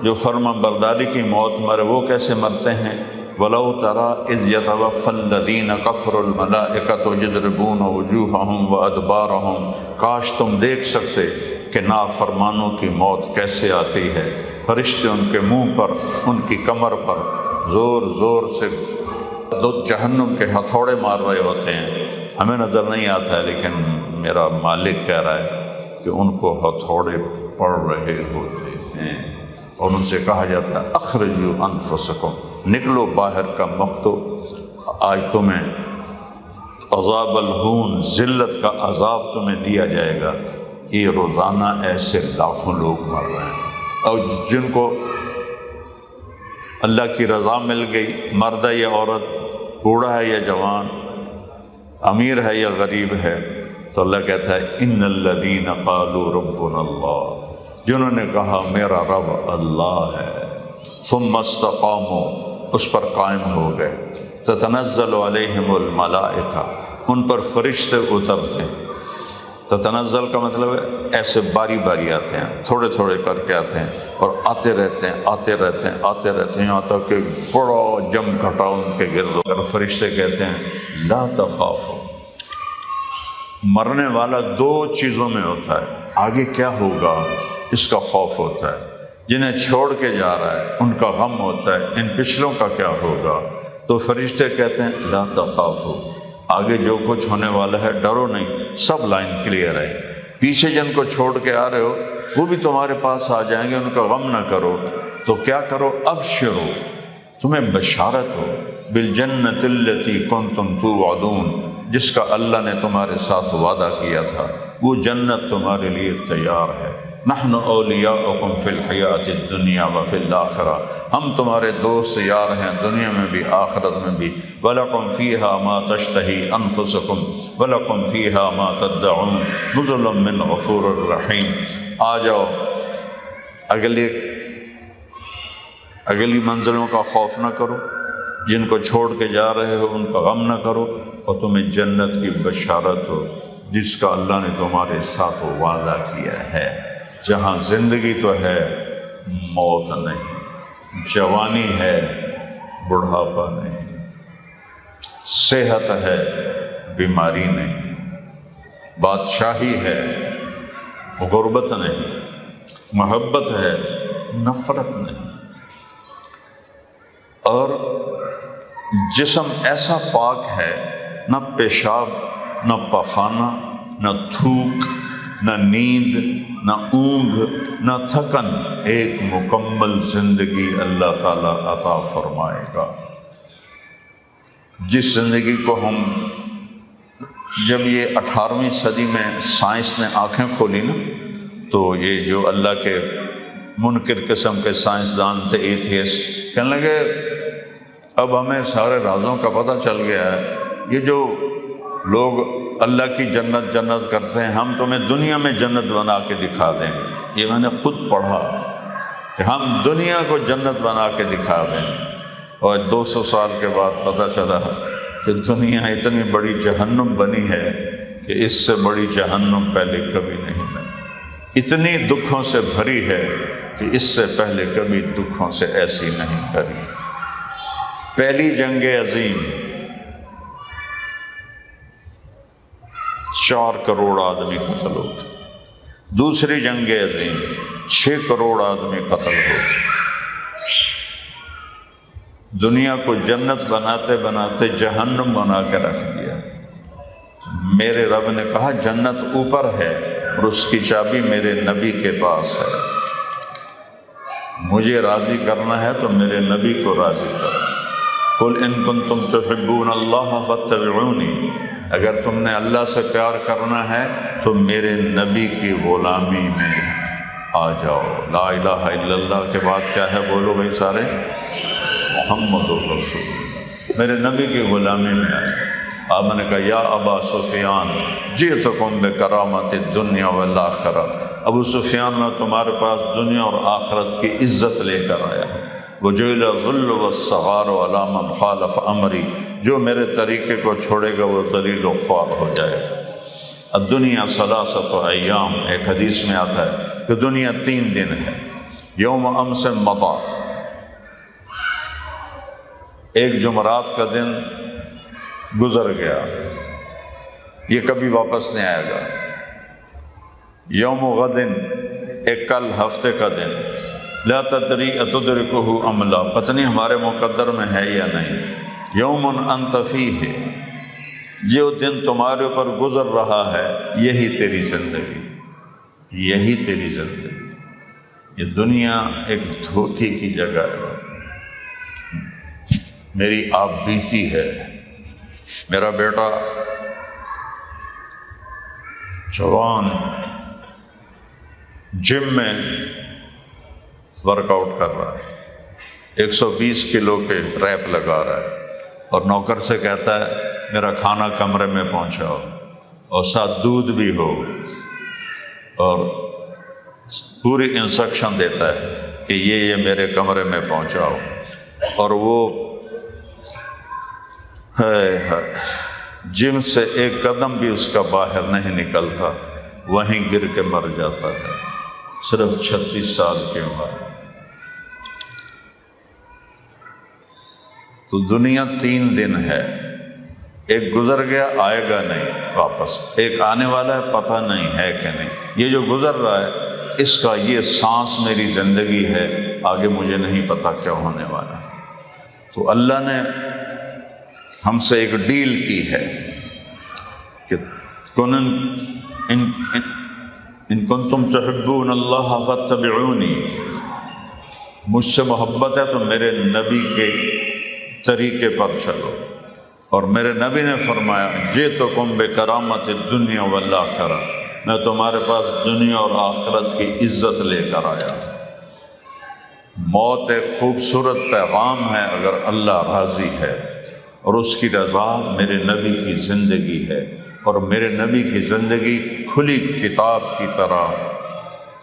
جو فرما برداری کی موت مرے وہ کیسے مرتے ہیں۔ وَلَوْ تَرَىٰ إِذْ يَتَوَفَّى الَّذِينَ كَفَرُوا الْمَلَائِكَةُ يَضْرِبُونَ وُجُوهَهُمْ وَأَدْبَارَهُمْ، کاش تم دیکھ سکتے کہ نافرمانوں کی موت کیسے آتی ہے، فرشتے ان کے منہ پر، ان کی کمر پر زور زور سے دو جہنم کے ہتھوڑے مار رہے ہوتے ہیں۔ ہمیں نظر نہیں آتا ہے، لیکن میرا مالک کہہ رہا ہے کہ ان کو ہتھوڑے پڑ رہے ہوتے ہیں، اور ان سے کہا جاتا ہے اخرجوا انفسکم، نکلو باہر کا مختو، آج تمہیں عذاب الہون، ذلت کا عذاب تمہیں دیا جائے گا۔ یہ روزانہ ایسے لاکھوں لوگ مر رہے ہیں، اور جن کو اللہ کی رضا مل گئی، مرد ہے یا عورت، بوڑھا ہے یا جوان، امیر ہے یا غریب ہے، تو اللہ کہتا ہے ان الذین قالوا ربنا اللہ، جنہوں نے کہا میرا رب اللہ ہے، ثم استقاموا، اس پر قائم ہو گئے، تتنزل علیہم الملائکہ، ان پر فرشتے اترتے۔ تتنزل کا مطلب ہے ایسے باری باری آتے ہیں، تھوڑے تھوڑے کر کے آتے ہیں، اور آتے رہتے ہیں یہاں تک کہ بڑا جم گھٹا ان کے گرد ہو کر فرشتے کہتے ہیں لا تخافوا۔ مرنے والا 2 چیزوں میں ہوتا ہے، آگے کیا ہوگا اس کا خوف ہوتا ہے، جنہیں چھوڑ کے جا رہا ہے ان کا غم ہوتا ہے، ان پچھلوں کا کیا ہوگا؟ تو فرشتے کہتے ہیں لا تخافوا، آگے جو کچھ ہونے والا ہے ڈرو نہیں، سب لائن کلیئر ہے۔ پیچھے جن کو چھوڑ کے آ رہے ہو وہ بھی تمہارے پاس آ جائیں گے، ان کا غم نہ کرو۔ تو کیا کرو؟ ابشرو، تمہیں بشارت ہو، بالجنت التی کنتم توعدون، جس کا اللہ نے تمہارے ساتھ وعدہ کیا تھا، وہ جنت تمہارے لیے تیار ہے۔ نحن اولیاؤکم فی الحیات الدنیا وفی الآخرہ، ہم تمہارے دوست یار ہیں دنیا میں بھی آخرت میں بھی۔ وَلَكُمْ فِيهَا مَا تَشْتَهِي أَنفُسُكُمْ وَلَكُمْ فِيهَا مَا تَدَّعُونَ نُزُلٌ مِّنْ غَفُورٍ رَحِيمٍ۔ آ جاؤ، اگلی منزلوں کا خوف نہ کرو، جن کو چھوڑ کے جا رہے ہو ان کا غم نہ کرو، اور تمہیں جنت کی بشارت ہو جس کا اللہ نے تمہارے ساتھ وعدہ کیا ہے، جہاں زندگی تو ہے موت نہیں، جوانی ہے بڑھاپا نہیں، صحت ہے بیماری نہیں، بادشاہی ہے غربت نہیں، محبت ہے نفرت نہیں، اور جسم ایسا پاک ہے، نہ پیشاب، نہ پخانہ، نہ تھوک، نہ نیند، نہ اونگ، نہ تھکن، ایک مکمل زندگی اللہ تعالیٰ عطا فرمائے گا۔ جس زندگی کو ہم، جب یہ 18ویں صدی میں سائنس نے آنکھیں کھولی نا، تو یہ جو اللہ کے منکر قسم کے سائنسدان تھے، ایتھیسٹ، کہنے لگے اب ہمیں سارے رازوں کا پتہ چل گیا ہے، یہ جو لوگ اللہ کی جنت جنت کرتے ہیں، ہم تمہیں دنیا میں جنت بنا کے دکھا دیں گے۔ یہ میں نے خود پڑھا کہ ہم دنیا کو جنت بنا کے دکھا دیں گے، اور 200 سال کے بعد پتہ چلا کہ دنیا اتنی بڑی جہنم بنی ہے کہ اس سے بڑی جہنم پہلے کبھی نہیں بنی، اتنی دکھوں سے بھری ہے کہ اس سے پہلے کبھی دکھوں سے ایسی نہیں بھری۔ پہلی جنگ عظیم 4 کروڑ آدمی قتل ہوتے، دوسری جنگ عظیم 6 کروڑ آدمی قتل ہوتے۔ دنیا کو جنت بناتے بناتے جہنم بنا کے رکھ دیا۔ میرے رب نے کہا جنت اوپر ہے اور اس کی چابی میرے نبی کے پاس ہے، مجھے راضی کرنا ہے تو میرے نبی کو راضی کرو۔ قل ان کنتم تحبون اللہ فاتبعونی، اگر تم نے اللہ سے پیار کرنا ہے تو میرے نبی کی غلامی میں آ جاؤ۔ لا الہ الا اللہ کے بعد کیا ہے؟ بولو بھائی سارے، محمد الرسول اللہ، میرے نبی کی غلامی میں آئے۔ آپ نے کہا یا ابا سفیان جئتکم بکرامت الدنیا والآخرہ، ابو سفیان میں تمہارے پاس دنیا اور آخرت کی عزت لے کر آیا ہوں۔ وجعل الذل والصغار علی من خالف امری، جو میرے طریقے کو چھوڑے گا وہ ذلیل و خوار ہو جائے گا۔ الدنیا ثلاثۃ ایام، ایک حدیث میں آتا ہے کہ دنیا 3 دن ہے۔ یوم امس مضی، ایک جمعرات کا دن گزر گیا، یہ کبھی واپس نہیں آئے گا۔ یوم غدن، ایک کل ہفتے کا دن، لا تدری اتدرکہ ام لا، پتہ نہیں ہمارے مقدر میں ہے یا نہیں۔ یوم انت فیہ، جو دن تمہارے اوپر گزر رہا ہے یہی تیری زندگی، یہی تیری زندگی۔ یہ دنیا ایک دھوکے کی جگہ ہے، میری آپ بیتی ہے۔ میرا بیٹا جوان جم میں ورک آؤٹ کر رہا ہے، 120 کلو کے ریپ لگا رہا ہے، اور نوکر سے کہتا ہے میرا کھانا کمرے میں پہنچاؤ، اور ساتھ دودھ بھی ہو، اور پوری انسٹرکشن دیتا ہے کہ یہ میرے کمرے میں پہنچاؤ، اور وہ جم سے ایک قدم بھی اس کا باہر نہیں نکلتا، وہیں گر کے مر جاتا ہے، صرف 36 سال کی عمر۔ تو دنیا 3 دن ہے، ایک گزر گیا آئے گا نہیں واپس، ایک آنے والا ہے پتہ نہیں ہے کہ نہیں۔ یہ جو گزر رہا ہے اس کا یہ سانس میری زندگی ہے، آگے مجھے نہیں پتا کیا ہونے والا۔ تو اللہ نے ہم سے ایک ڈیل کی ہے کہ ان کنتم تحبون اللہ فاتبعونی، مجھ سے محبت ہے تو میرے نبی کے طریقے پر چلو۔ اور میرے نبی نے فرمایا جئتکم بکرامت الدنیا والآخرہ، میں تمہارے پاس دنیا اور آخرت کی عزت لے کر آیا۔ موت ایک خوبصورت پیغام ہے اگر اللہ راضی ہے، اور اس کی رضا میرے نبی کی زندگی ہے، اور میرے نبی کی زندگی کھلی کتاب کی طرح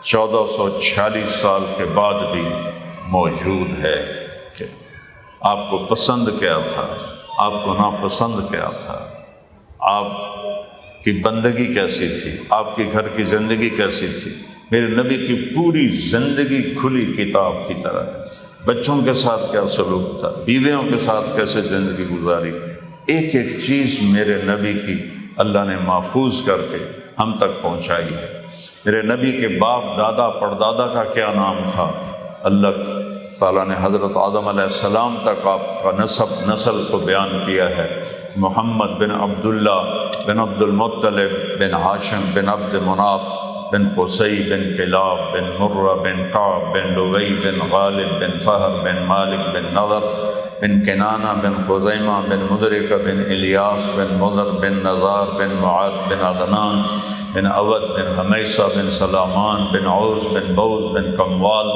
1446 سال کے بعد بھی موجود ہے کہ آپ کو پسند کیا تھا، آپ کو ناپسند کیا تھا، آپ کی بندگی کیسی تھی، آپ کے گھر کی زندگی کیسی تھی۔ میرے نبی کی پوری زندگی کھلی کتاب کی طرح ہے۔ بچوں کے ساتھ کیا سلوک تھا، بیویوں کے ساتھ کیسے زندگی گزاری، ایک ایک چیز میرے نبی کی اللہ نے محفوظ کر کے ہم تک پہنچائی ہے۔ میرے نبی کے باپ دادا پردادا کا کیا نام تھا، اللہ تعالیٰ نے حضرت آدم علیہ السلام تک آپ کا نسل کو بیان کیا ہے۔ محمد بن عبداللہ بن عبد المطلب بن ہاشم بن عبد مناف بن قصی بن کلاب بن مرہ بن کعب بن لوی بن غالب بن فہر بن مالک بن نضر بن کنانہ بن خزیمہ بن مدرکہ بن الیاس بن مضر بن نزار بن معاذ بن عدنان بن عود بن حمیسہ بن سلامان بن عوز بن بوز بن کموال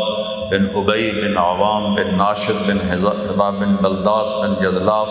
بن ابی بن عوام بن ناشد بن حضا بن بلداس بن جدلاف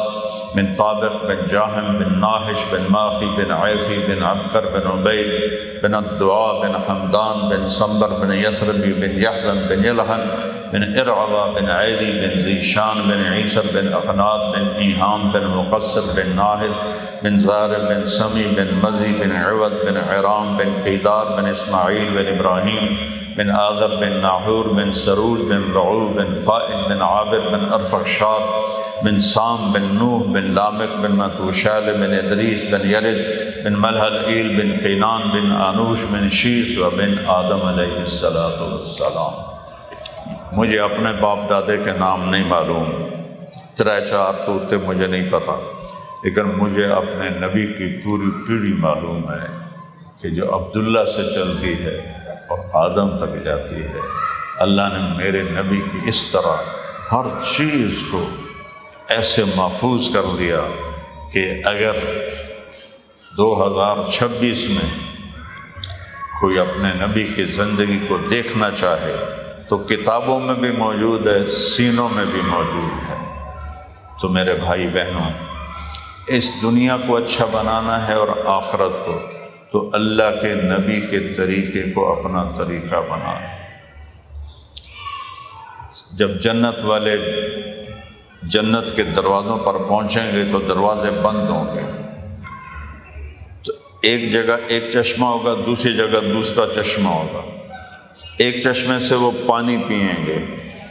بن طابق بن جاہم بن ناحش بن ماخی بن عیفی بن عبکر بن عبید بن الدعاء بن حمدان بن صنبر بن یثربی بن یحزن بن یلحن بن ارعوہ بن عیدی بن ذیشان بن عیسر بن اخنات بن ایہام بن مقصر بن ناحس بن زارب بن سمی بن مزی بن عود بن عرام بن قیدار بن اسماعیل بن ابراہیم بن آذر بن ناحور بن سرود بن رعو بن فائد بن عابر بن ارفخشاد بن سام بن نوح بن لامک بن متوشال بن ادریس بن یرد بن ملحل بن قینان بن آنوش بن شیس و بن آدم علیہ السلام۔ مجھے اپنے باپ دادے کے نام نہیں معلوم، 3-4 توتے مجھے نہیں پتہ، لیکن مجھے اپنے نبی کی پوری پیڑھی معلوم ہے کہ جو عبداللہ سے چلتی ہے اور آدم تک جاتی ہے۔ اللہ نے میرے نبی کی اس طرح ہر چیز کو ایسے محفوظ کر دیا کہ اگر 2026 میں کوئی اپنے نبی کی زندگی کو دیکھنا چاہے تو کتابوں میں بھی موجود ہے، سینوں میں بھی موجود ہے۔ تو میرے بھائی بہنوں، اس دنیا کو اچھا بنانا ہے اور آخرت کو، تو اللہ کے نبی کے طریقے کو اپنا طریقہ بنائیں۔ جب جنت والے جنت کے دروازوں پر پہنچیں گے تو دروازے بند ہوں گے، تو ایک جگہ ایک چشمہ ہوگا، دوسری جگہ دوسرا چشمہ ہوگا۔ ایک چشمے سے وہ پانی پئیں گے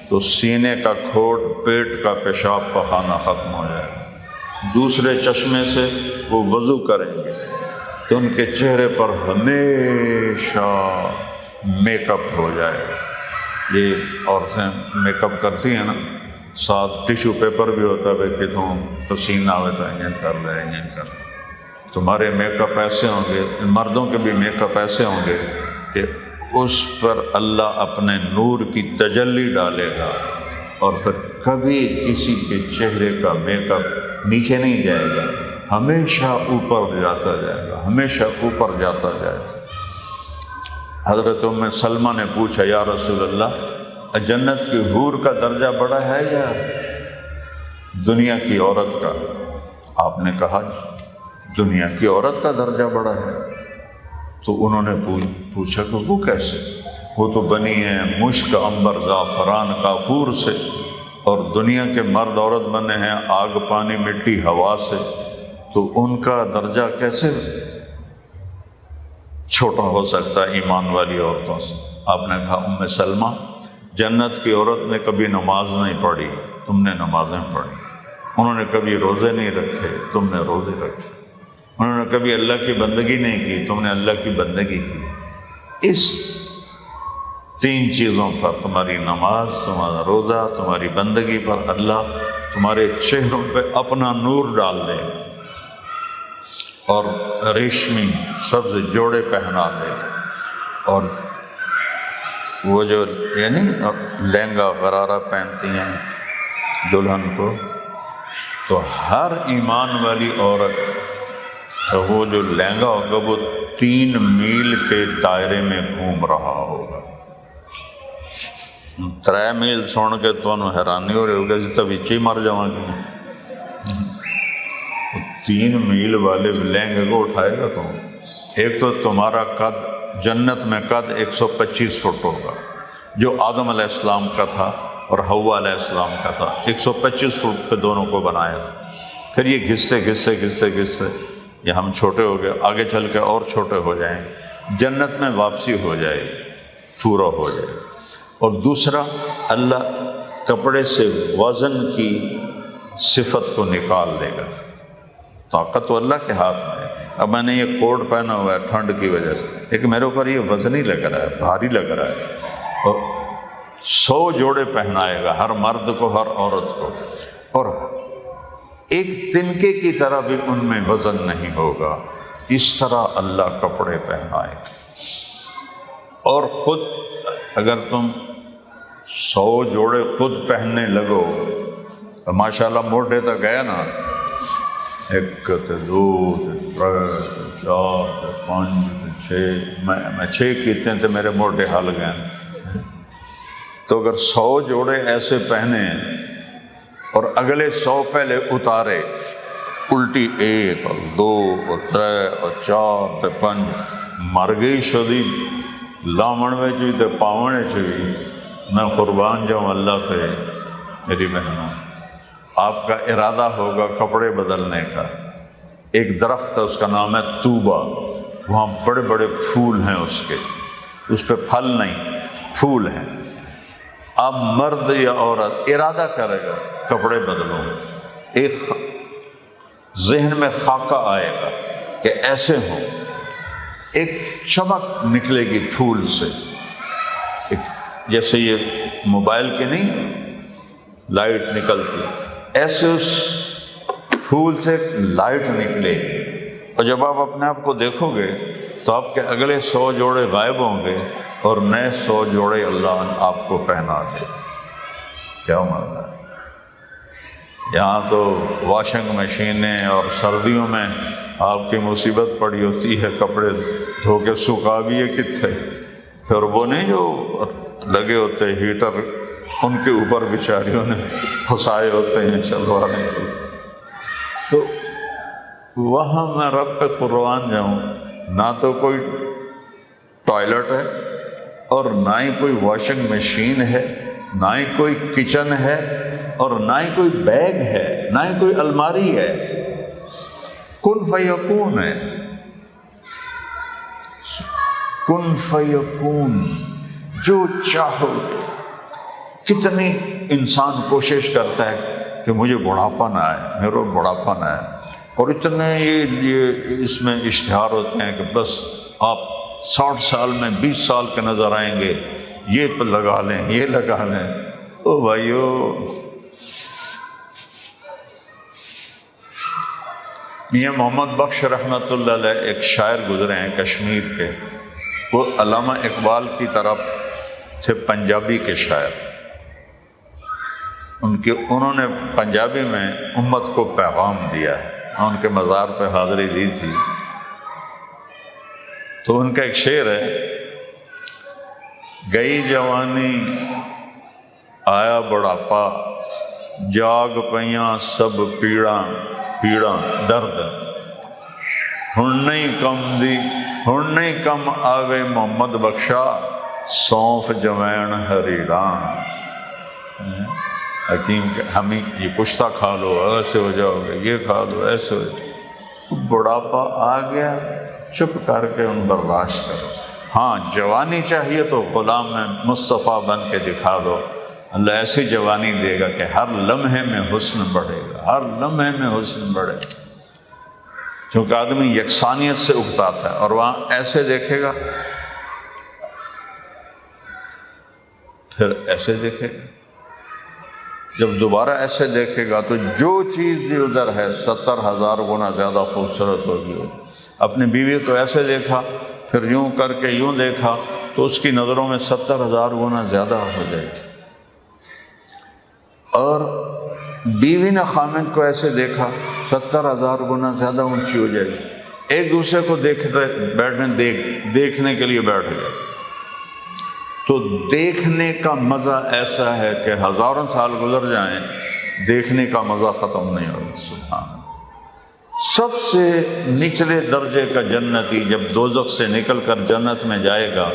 تو سینے کا کھوٹ، پیٹ کا پیشاب پخانہ ختم ہو جائے گا۔ دوسرے چشمے سے وہ وضو کریں گے تو ان کے چہرے پر ہمیشہ میک اپ ہو جائے گا۔ یہ عورتیں میک اپ کرتی ہیں نا، ساتھ ٹیشو پیپر بھی ہوتا ہے کہ تم پسینہ ہوئے تو انجن کر لے، انجن کر لے۔ تمہارے میک اپ ایسے ہوں گے، مردوں کے بھی میک اپ ایسے ہوں گے کہ اس پر اللہ اپنے نور کی تجلی ڈالے گا، اور پھر کبھی کسی کے چہرے کا میک اپ نیچے نہیں جائے گا، ہمیشہ اوپر جاتا جائے گا، ہمیشہ اوپر جاتا جائے گا۔ حضرت ام سلمہ نے پوچھا، یا رسول اللہ، جنت کی حور کا درجہ بڑا ہے یا دنیا کی عورت کا؟ آپ نے کہا دنیا کی عورت کا درجہ بڑا ہے۔ تو انہوں نے پوچھا کہ وہ کیسے؟ وہ تو بنی ہے مشک، عنبر، زعفران، کافور سے، اور دنیا کے مرد عورت بنے ہیں آگ، پانی، مٹی، ہوا سے، تو ان کا درجہ کیسے چھوٹا ہو سکتا ہے ایمان والی عورتوں سے؟ آپ نے کہا ام سلمہ، جنت کی عورت نے کبھی نماز نہیں پڑھی، تم نے نمازیں پڑھی۔ انہوں نے کبھی روزے نہیں رکھے، تم نے روزے رکھے۔ انہوں نے کبھی اللہ کی بندگی نہیں کی، تم نے اللہ کی بندگی کی۔ اس 3 چیزوں پر، تمہاری نماز، تمہارا روزہ، تمہاری بندگی پر اللہ تمہارے چہروں پہ اپنا نور ڈال دے گا اور ریشمی سبز جوڑے پہنا دے گا، اور وہ جو یعنی لہنگا غرارہ پہنتی ہیں دلہن کو، تو ہر ایمان والی عورت وہ جو لہنگا ہوگا وہ 3 میل کے دائرے میں گھوم رہا ہوگا۔ 3 میل سن کے تو حیرانی ہو رہی ہوگی جی تب ہی مر جاؤں گی۔ 3 میل والے لہنگے کو اٹھائے گا کون؟ ایک تو تمہارا قد جنت میں قد 125 فٹ ہوگا جو آدم علیہ السلام کا تھا اور حوا علیہ السلام کا تھا، 125 فٹ پہ دونوں کو بنایا تھا۔ پھر یہ گھسے یہ ہم چھوٹے ہو گئے، آگے چل کے اور چھوٹے ہو جائیں، جنت میں واپسی ہو جائے گی، پورا ہو جائے گا۔ اور دوسرا، اللہ کپڑے سے وزن کی صفت کو نکال دے گا۔ طاقت تو اللہ کے ہاتھ میں ہے۔ اب میں نے یہ کوٹ پہنا ہوا ہے ٹھنڈ کی وجہ سے، لیکن میرے اوپر یہ وزنی لگ رہا ہے، بھاری لگ رہا ہے، اور 100 جوڑے پہنائے گا ہر مرد کو، ہر عورت کو، اور ایک تنکے کی طرح بھی ان میں وزن نہیں ہوگا۔ اس طرح اللہ کپڑے پہنائے گا۔ اور خود اگر تم 100 جوڑے خود پہننے لگو تو ماشاءاللہ موٹے تک گیا نا، 1 2 3 4 5 6 میں 6 کیتے ہیں تو میرے موٹے حل گئے۔ تو اگر 100 جوڑے ایسے پہنے اور اگلے 100 پہلے اتارے، الٹی 1 اور 2 اور 3 اور 4 تے 5، مر گئی شدی لامن میں چی تے پاونے چی۔ میں قربان جاؤں اللہ پہ میری بہنوں، آپ کا ارادہ ہوگا کپڑے بدلنے کا۔ ایک درخت ہے، اس کا نام ہے طوبہ، وہاں بڑے بڑے پھول ہیں اس پہ پھل نہیں، پھول ہیں۔ اب مرد یا عورت ارادہ کرے گا کپڑے بدلوں، ایک ذہن میں خاکہ آئے گا کہ ایسے ہوں، ایک چمک نکلے گی پھول سے، جیسے یہ موبائل کے نہیں لائٹ نکلتی، ایسے اس پھول سے لائٹ نکلے گی، اور جب آپ اپنے آپ کو دیکھو گے تو آپ کے اگلے 100 جوڑے غائب ہوں گے اور نئے 100 جوڑے اللہ آپ کو پہنا دے۔ کیا مزہ ہے! یہاں تو واشنگ مشینیں، اور سردیوں میں آپ کی مصیبت پڑی ہوتی ہے، کپڑے دھو کے سکھا بھی ہے کتنے، پھر وہ نہیں جو لگے ہوتے ہیٹر، ان کے اوپر بیچاریوں نے پھنسائے ہوتے ہیں چلوانے کے۔ تو وہاں میں رب پہ قربان جاؤں، نہ تو کوئی ٹوائلٹ ہے، اور نہ ہی کوئی واشنگ مشین ہے، نہ ہی کوئی کچن ہے، اور نہ ہی کوئی بیگ ہے، نہ ہی کوئی الماری ہے، کن فیکون ہے، کن فیکون، جو چاہو۔ کتنی انسان کوشش کرتا ہے کہ مجھے بڑھاپا نہ آئے، میرے بڑھاپا نہ آئے، اور اتنے یہ اس میں اشتہار ہوتے ہیں کہ بس آپ 60 سال میں 20 سال کے نظر آئیں گے، یہ لگا لیں، یہ لگا لیں۔ او بھائیو، میاں محمد بخش رحمۃ اللہ علیہ ایک شاعر گزرے ہیں کشمیر کے، وہ علامہ اقبال کی طرف تھے پنجابی کے شاعر۔ انہوں نے پنجابی میں امت کو پیغام دیا ہے، میں ان کے مزار پہ حاضری دی تھی، تو ان کا ایک شعر ہے، گئی جوانی آیا بڑھاپا، جاگ پیاں سب پیڑاں درد، ہن نہیں کم آوے محمد بخشا، سونف جوین ہریڑاں۔ حکیم ہمیں یہ کشتہ کھا لو ایسے ہو جاؤ گے، یہ کھا لو ایسے ہو جاؤ، بڑھاپا آ گیا، چپ کر کے ان برداشت کرو۔ ہاں جوانی چاہیے تو غلام مصطفیٰ بن کے دکھا دو، اللہ ایسی جوانی دے گا کہ ہر لمحے میں حسن بڑھے گا، ہر لمحے میں حسن بڑھے گا، چونکہ آدمی یکسانیت سے اکتاتا ہے، اور وہاں ایسے دیکھے گا پھر ایسے دیکھے گا. جب دوبارہ ایسے دیکھے گا تو جو چیز بھی ادھر ہے 70,000 گنا زیادہ خوبصورت ہوگی. اپنی بیوی کو ایسے دیکھا، پھر یوں کر کے یوں دیکھا تو اس کی نظروں میں 70,000 گنا زیادہ ہو جائے گی. اور بیوی نے خامد کو ایسے دیکھا 70,000 گنا زیادہ اونچی ہو جائے گی. ایک دوسرے کو دیکھنے کے لیے بیٹھ گئے تو دیکھنے کا مزہ ایسا ہے کہ ہزاروں سال گزر جائیں دیکھنے کا مزہ ختم نہیں ہوگا. سبحان. سب سے نچلے درجے کا جنتی جب دوزخ سے نکل کر جنت میں جائے گا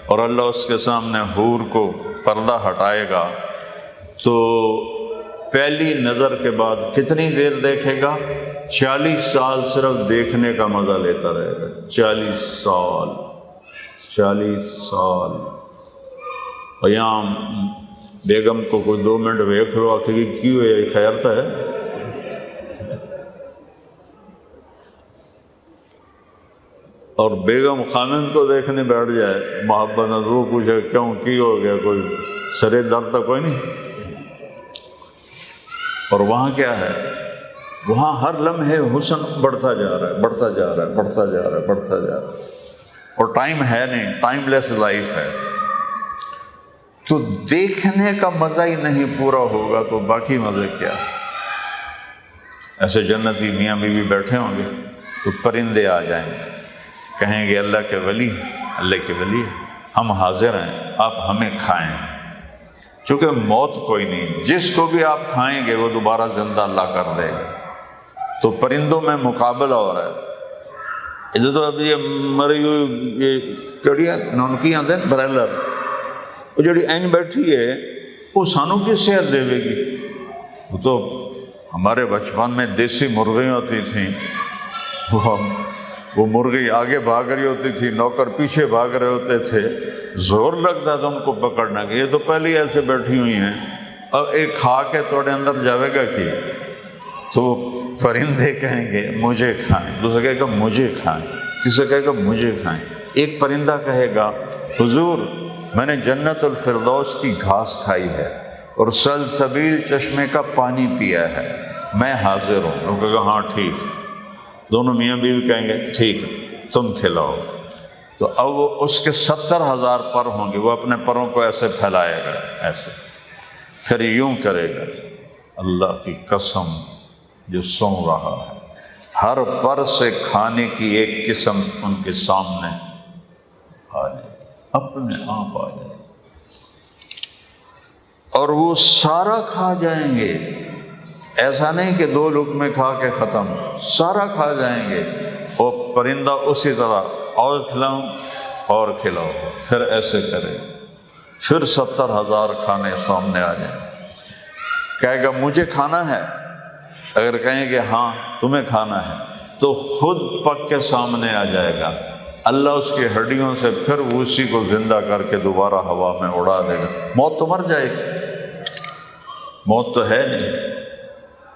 اور اللہ اس کے سامنے حور کو پردہ ہٹائے گا تو پہلی نظر کے بعد کتنی دیر دیکھے گا؟ 40 سال صرف دیکھنے کا مزہ لیتا رہے گا. 40 سال. قیام بیگم کو کوئی 2 منٹ ویکھ لو آخر کیوں ہے خیر تو ہے. اور بیگم خامند کو دیکھنے بیٹھ جائے محبت نہ وہ پوچھے کیوں کی ہو گیا، کوئی سرے درد تو کوئی نہیں. اور وہاں کیا ہے؟ وہاں ہر لمحے حسن بڑھتا جا رہا ہے، بڑھتا جا رہا ہے، بڑھتا جا رہا ہے، بڑھتا جا رہا ہے. اور ٹائم ہے نہیں، ٹائم لیس لائف ہے. تو دیکھنے کا مزہ ہی نہیں پورا ہوگا تو باقی مزے کیا؟ ایسے جنتی میاں بیوی بیٹھے ہوں گے تو پرندے آ جائیں گے، کہیں گے اللہ کے ولی، اللہ کے ولی ہم حاضر ہیں، آپ ہمیں کھائیں. چونکہ موت کوئی نہیں، جس کو بھی آپ کھائیں گے وہ دوبارہ زندہ اللہ کر دے گا. تو پرندوں میں مقابلہ ہو رہا ہے. ادھر تو اب یہ مری ہوئی یہ کیڑیاں ان کی آتے ہیں برائلر، وہ جڑی این بیٹھی ہے وہ سانوں کی صحت دے گی. وہ تو ہمارے بچپن میں دیسی مرغیاں ہوتی تھیں، وہ مرغی آگے بھاگ رہی ہوتی تھی، نوکر پیچھے بھاگ رہے ہوتے تھے، زور لگتا تھا ان کو پکڑنا کہ یہ تو پہلے ہی ایسے بیٹھی ہوئی ہیں، اب ایک کھا کے توڑے اندر جاوے گا کہ تو پرندے کہیں گے مجھے کھائیں، دوسرا کہے گا مجھے کھائیں، تیسرا کہے گا مجھے کھائیں. ایک پرندہ کہے گا حضور میں نے جنت الفردوس کی گھاس کھائی ہے اور سلسبیل چشمے کا پانی پیا ہے، میں حاضر ہوں. وہ کہے گا ہاں ٹھیک. دونوں میاں بیوی کہیں گے ٹھیک تم کھلاؤ. تو اب وہ اس کے 70,000 پر ہوں گے، وہ اپنے پروں کو ایسے پھیلائے گا، ایسے پھر یوں کرے گا. اللہ کی قسم جو سن رہا ہے، ہر پر سے کھانے کی ایک قسم ان کے سامنے آ جائے، اپنے آپ آ جائے، اور وہ سارا کھا جائیں گے. ایسا نہیں کہ 2 لقمے کھا کے ختم، سارا کھا جائیں گے. اور پرندہ اسی طرح اور کھلاؤں اور کھلاؤ، پھر ایسے کرے، پھر 70,000 کھانے سامنے آ جائیں. کہے گا مجھے کھانا ہے، اگر کہیں گے ہاں تمہیں کھانا ہے تو خود پک کے سامنے آ جائے گا. اللہ اس کی ہڈیوں سے پھر اسی کو زندہ کر کے دوبارہ ہوا میں اڑا دے گا. موت تو مر جائے گی، موت تو ہے نہیں.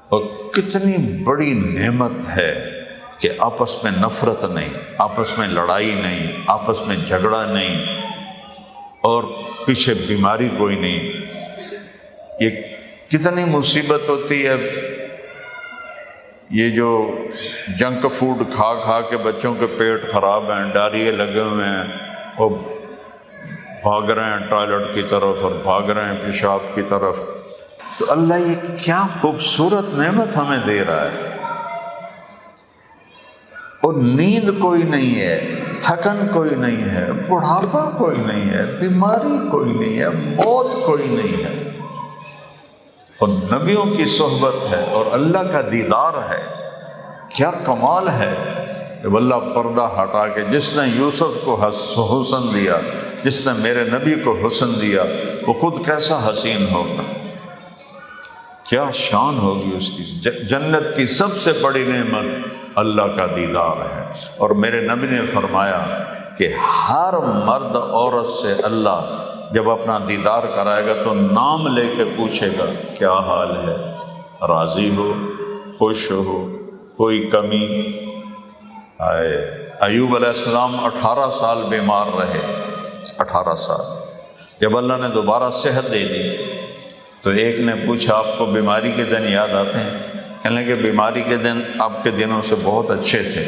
اور کتنی بڑی نعمت ہے کہ آپس میں نفرت نہیں، آپس میں لڑائی نہیں، آپس میں جھگڑا نہیں، اور پیچھے بیماری کوئی نہیں. یہ کتنی مصیبت ہوتی ہے یہ جو جنک فوڈ کھا کھا کے بچوں کے پیٹ خراب ہیں، ڈائریا لگے ہوئے ہیں، اور بھاگ رہے ہیں ٹوائلٹ کی طرف اور بھاگ رہے ہیں پیشاب کی طرف. تو اللہ یہ کیا خوبصورت نعمت ہمیں دے رہا ہے. اور نیند کوئی نہیں ہے، تھکن کوئی نہیں ہے، بڑھاپا کوئی نہیں ہے، بیماری کوئی نہیں ہے، موت کوئی نہیں ہے. اور نبیوں کی صحبت ہے اور اللہ کا دیدار ہے. کیا کمال ہے کہ اللہ پردہ ہٹا کے جس نے یوسف کو حسن دیا، جس نے میرے نبی کو حسن دیا، وہ خود کیسا حسین ہوگا، کیا شان ہوگی اس کی. جنت کی سب سے بڑی نعمت اللہ کا دیدار ہے. اور میرے نبی نے فرمایا کہ ہر مرد عورت سے اللہ جب اپنا دیدار کرائے گا تو نام لے کے پوچھے گا کیا حال ہے، راضی ہو، خوش ہو، کوئی کمی. ایوب علیہ السلام 18 سال بیمار رہے، 18 سال. جب اللہ نے دوبارہ صحت دے دی تو ایک نے پوچھا آپ کو بیماری کے دن یاد آتے ہیں؟ کہنے لگے بیماری کے دن آپ کے دنوں سے بہت اچھے تھے۔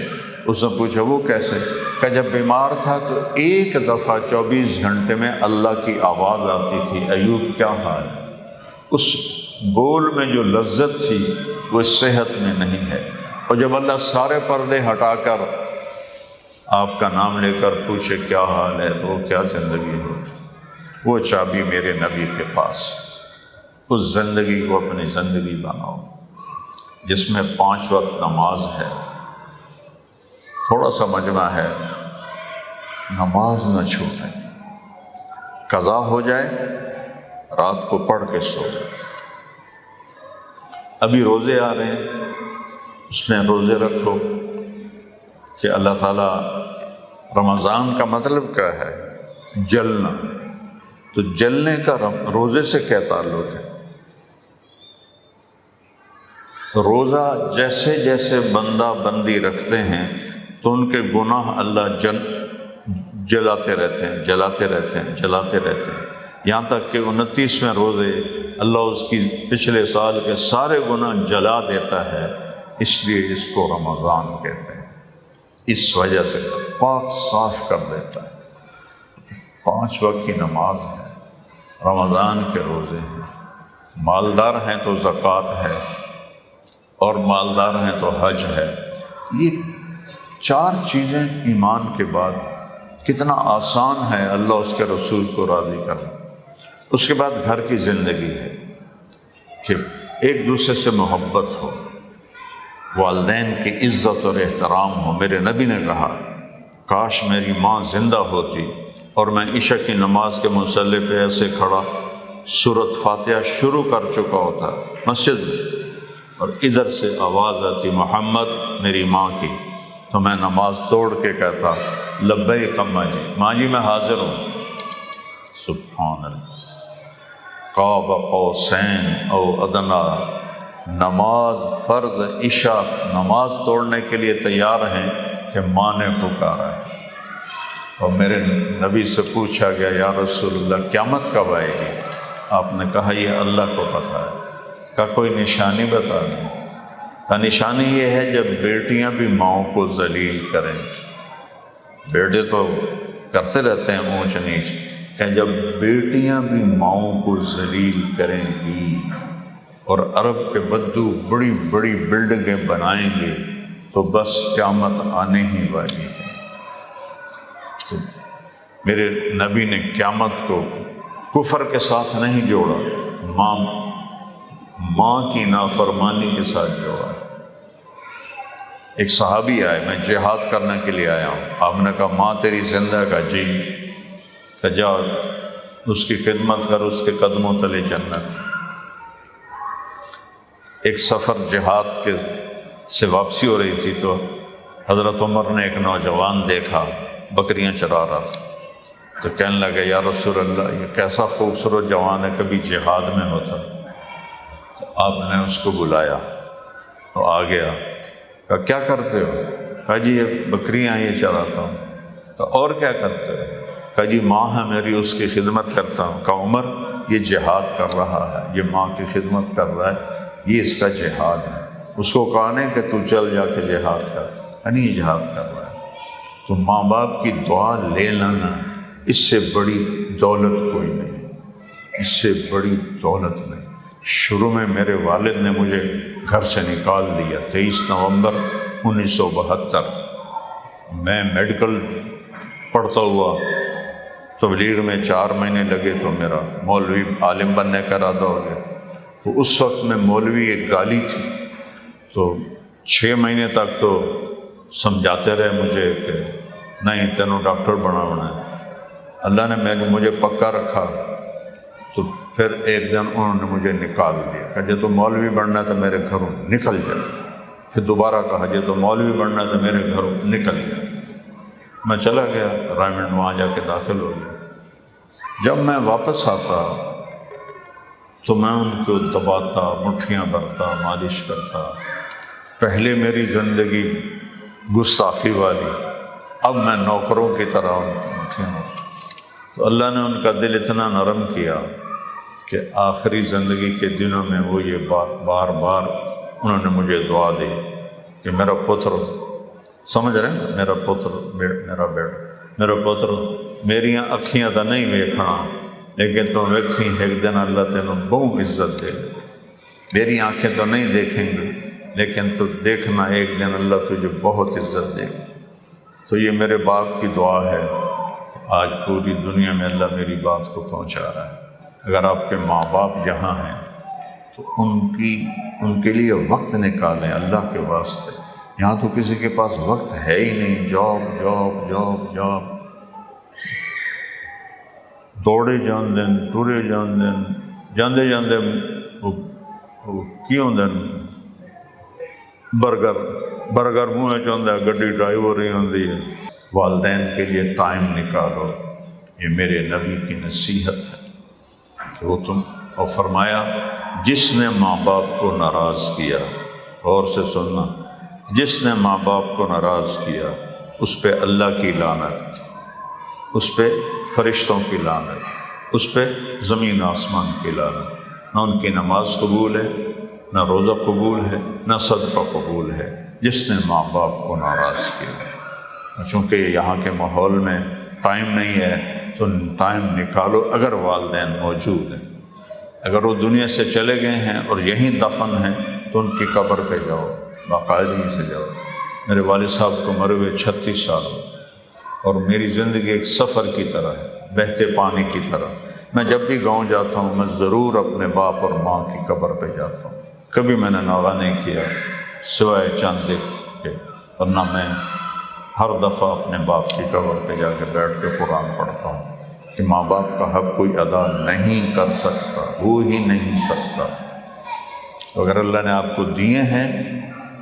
اس نے پوچھا وہ کیسے؟ کہ جب بیمار تھا تو ایک دفعہ 24 گھنٹے میں اللہ کی آواز آتی تھی، ایوب کیا حال ہے؟ اس بول میں جو لذت تھی وہ اس صحت میں نہیں ہے۔ اور جب اللہ سارے پردے ہٹا کر آپ کا نام لے کر پوچھے کیا حال ہے تو وہ کیا زندگی ہوگی؟ وہ چابی میرے نبی کے پاس۔ اس زندگی کو اپنی زندگی بناؤ جس میں 5 وقت نماز ہے، تھوڑا سا مجمع ہے، نماز نہ چھوٹے، قضا ہو جائے رات کو پڑھ کے سو۔ ابھی روزے آ رہے ہیں، اس میں روزے رکھو کہ اللہ تعالیٰ رمضان کا مطلب کیا ہے؟ جلنا۔ تو جلنے کا روزے سے کیا تعلق ہے؟ روزہ جیسے جیسے بندہ بندی رکھتے ہیں تو ان کے گناہ اللہ جلاتے رہتے ہیں یہاں تک کہ 29ویں روزے اللہ اس کی پچھلے سال کے سارے گناہ جلا دیتا ہے۔ اس لیے اس کو رمضان کہتے ہیں، اس وجہ سے پاک صاف کر دیتا ہے۔ 5 وقت کی نماز ہے، رمضان کے روزے ہیں، مالدار ہیں تو زکوٰۃ ہے، اور مالدار ہیں تو حج ہے۔ یہ 4 چیزیں ایمان کے بعد کتنا آسان ہے اللہ اس کے رسول کو راضی کرنا۔ اس کے بعد گھر کی زندگی ہے کہ ایک دوسرے سے محبت ہو، والدین کی عزت اور احترام ہو۔ میرے نبی نے کہا کاش میری ماں زندہ ہوتی اور میں عشاء کی نماز کے مصلی پہ ایسے کھڑا سورۃ فاتحہ شروع کر چکا ہوتا مسجد میں، اور ادھر سے آواز آتی محمد میری ماں کی، تو میں نماز توڑ کے کہتا لبیک اماں جی، ماں جی میں حاضر ہوں۔ سبحان اللہ، قاب قوسین او ادنیٰ، نماز فرض عشاء نماز توڑنے کے لیے تیار ہیں کہ ماں نے پکارا ہے۔ اور میرے نبی سے پوچھا گیا یا رسول اللہ قیامت کب آئے گی؟ آپ نے کہا یہ اللہ کو پتہ ہے۔ کا کوئی نشانی بتا دیں؟ کا نشانی یہ ہے جب بیٹیاں بھی ماؤں کو ذلیل کریں گی۔ بیٹے تو کرتے رہتے ہیں اونچ نیچ، کہ جب بیٹیاں بھی ماؤں کو ذلیل کریں گی اور عرب کے بدو بڑی بڑی بلڈنگیں بنائیں گے تو بس قیامت آنے ہی والی ہے۔ تو میرے نبی نے قیامت کو کفر کے ساتھ نہیں جوڑا، ماں کی نافرمانی کے ساتھ جوڑا۔ ایک صحابی آئے، میں جہاد کرنے کے لیے آیا ہوں۔ آپ نے کہا ماں تیری زندہ ہے؟ کہا جی۔ کہ جا اس کی خدمت کر، اس کے قدموں تلے جنت۔ ایک سفر جہاد کے سے واپسی ہو رہی تھی تو حضرت عمر نے ایک نوجوان دیکھا بکریاں چرا رہا تھا، تو کہنے لگے یا رسول اللہ یہ کیسا خوبصورت جوان ہے، کبھی جہاد میں ہوتا۔ تو آپ نے اس کو بلایا تو آ گیا۔ کہا کیا کرتے ہو؟ کہا جی یہ بکریاں یہ چراتا ہوں۔ کہا اور کیا کرتے ہو؟ کہا جی ماں ہے میری، اس کی خدمت کرتا ہوں۔ کہا عمر یہ جہاد کر رہا ہے، یہ ماں کی خدمت کر رہا ہے، یہ اس کا جہاد ہے۔ اس کو کہا نہیں کہ تو چل جا کے جہاد کر، نہیں جہاد کر رہا ہے۔ تو ماں باپ کی دعا لے لینا، اس سے بڑی دولت کوئی نہیں، اس سے بڑی دولت نہیں۔ شروع میں میرے والد نے مجھے گھر سے نکال دیا 23 نومبر 1972۔ میں میڈیکل پڑھتا ہوا تبلیغ میں 4 مہینے لگے تو میرا مولوی عالم بننے کا ارادہ ہو گیا۔ تو اس وقت میں مولوی ایک گالی تھی، تو 6 مہینے تک تو سمجھاتے رہے مجھے کہ نہیں تینوں ڈاکٹر بنانا ہے۔ اللہ نے مجھے پکا رکھا، تو پھر ایک دن انہوں نے مجھے نکال دیا کہ جب تو مولوی بننا ہے تو میرے گھروں نکل جائے۔ پھر دوبارہ کہا جب تو مولوی بننا ہے تو میرے گھروں نکل جائے۔ میں چلا گیا رائمنڈ، وہاں جا کے داخل ہو گیا۔ جب میں واپس آتا تو میں ان کو دباتا، مٹھیاں بھرتا، مالش کرتا۔ پہلے میری زندگی گستاخی والی، اب میں نوکروں کی طرح ان کی مٹھیاں بھرتا۔ تو اللہ نے ان کا دل اتنا نرم کیا کہ آخری زندگی کے دنوں میں وہ یہ بار بار انہوں نے مجھے دعا دی کہ میرا پتر، سمجھ رہے ہیں، میرا پتر، میرا بیٹا، میرا پتر، میریاں اکھیاں تو نہیں ویکھنا لیکن تو ویکھی ایک دن اللہ تینوں بہت عزت دے، میری آنکھیں تو نہیں دیکھیں گی لیکن تو دیکھنا ایک دن اللہ تجھے بہت عزت دے گا۔ تو یہ میرے باپ کی دعا ہے، آج پوری دنیا میں اللہ میری بات کو پہنچا رہا ہے۔ اگر آپ کے ماں باپ جہاں ہیں تو ان کے لیے وقت نکالیں اللہ کے واسطے۔ یہاں تو کسی کے پاس وقت ہے ہی نہیں، جاب جاب جاب جاب، دوڑے جان دن، ٹورے جان دن، جاندے جاندے کیوں دن برگر منہ چاہتا ہے، گڈی ڈرائیو ہو رہی ہوتی ہے۔ والدین کے لیے ٹائم نکالو، یہ میرے نبی کی نصیحت ہے کہ وہ اور فرمایا جس نے ماں باپ کو ناراض کیا، غور سے سننا، جس نے ماں باپ کو ناراض کیا اس پہ اللہ کی لعنت، اس پہ فرشتوں کی لعنت، اس پہ زمین آسمان کی لعنت، نہ ان کی نماز قبول ہے، نہ روزہ قبول ہے، نہ صدقہ قبول ہے، جس نے ماں باپ کو ناراض کیا۔ چونکہ یہاں کے ماحول میں ٹائم نہیں ہے تو ٹائم نکالو، اگر والدین موجود ہیں، اگر وہ دنیا سے چلے گئے ہیں اور یہیں دفن ہیں تو ان کی قبر پہ جاؤ، باقاعدگی سے جاؤ۔ میرے والد صاحب کو مرے ہوئے 36 سال اور میری زندگی ایک سفر کی طرح ہے، بہتے پانی کی طرح۔ میں جب بھی گاؤں جاتا ہوں میں ضرور اپنے باپ اور ماں کی قبر پہ جاتا ہوں، کبھی میں نے ناغہ نہیں کیا سوائے چند کے، ورنہ میں ہر دفعہ اپنے باپ کی قبر پہ جا کے بیٹھ کے قرآن پڑھتا ہوں کہ ماں باپ کا حق کوئی ادا نہیں کر سکتا، ہو ہی نہیں سکتا۔ اگر اللہ نے آپ کو دیے ہیں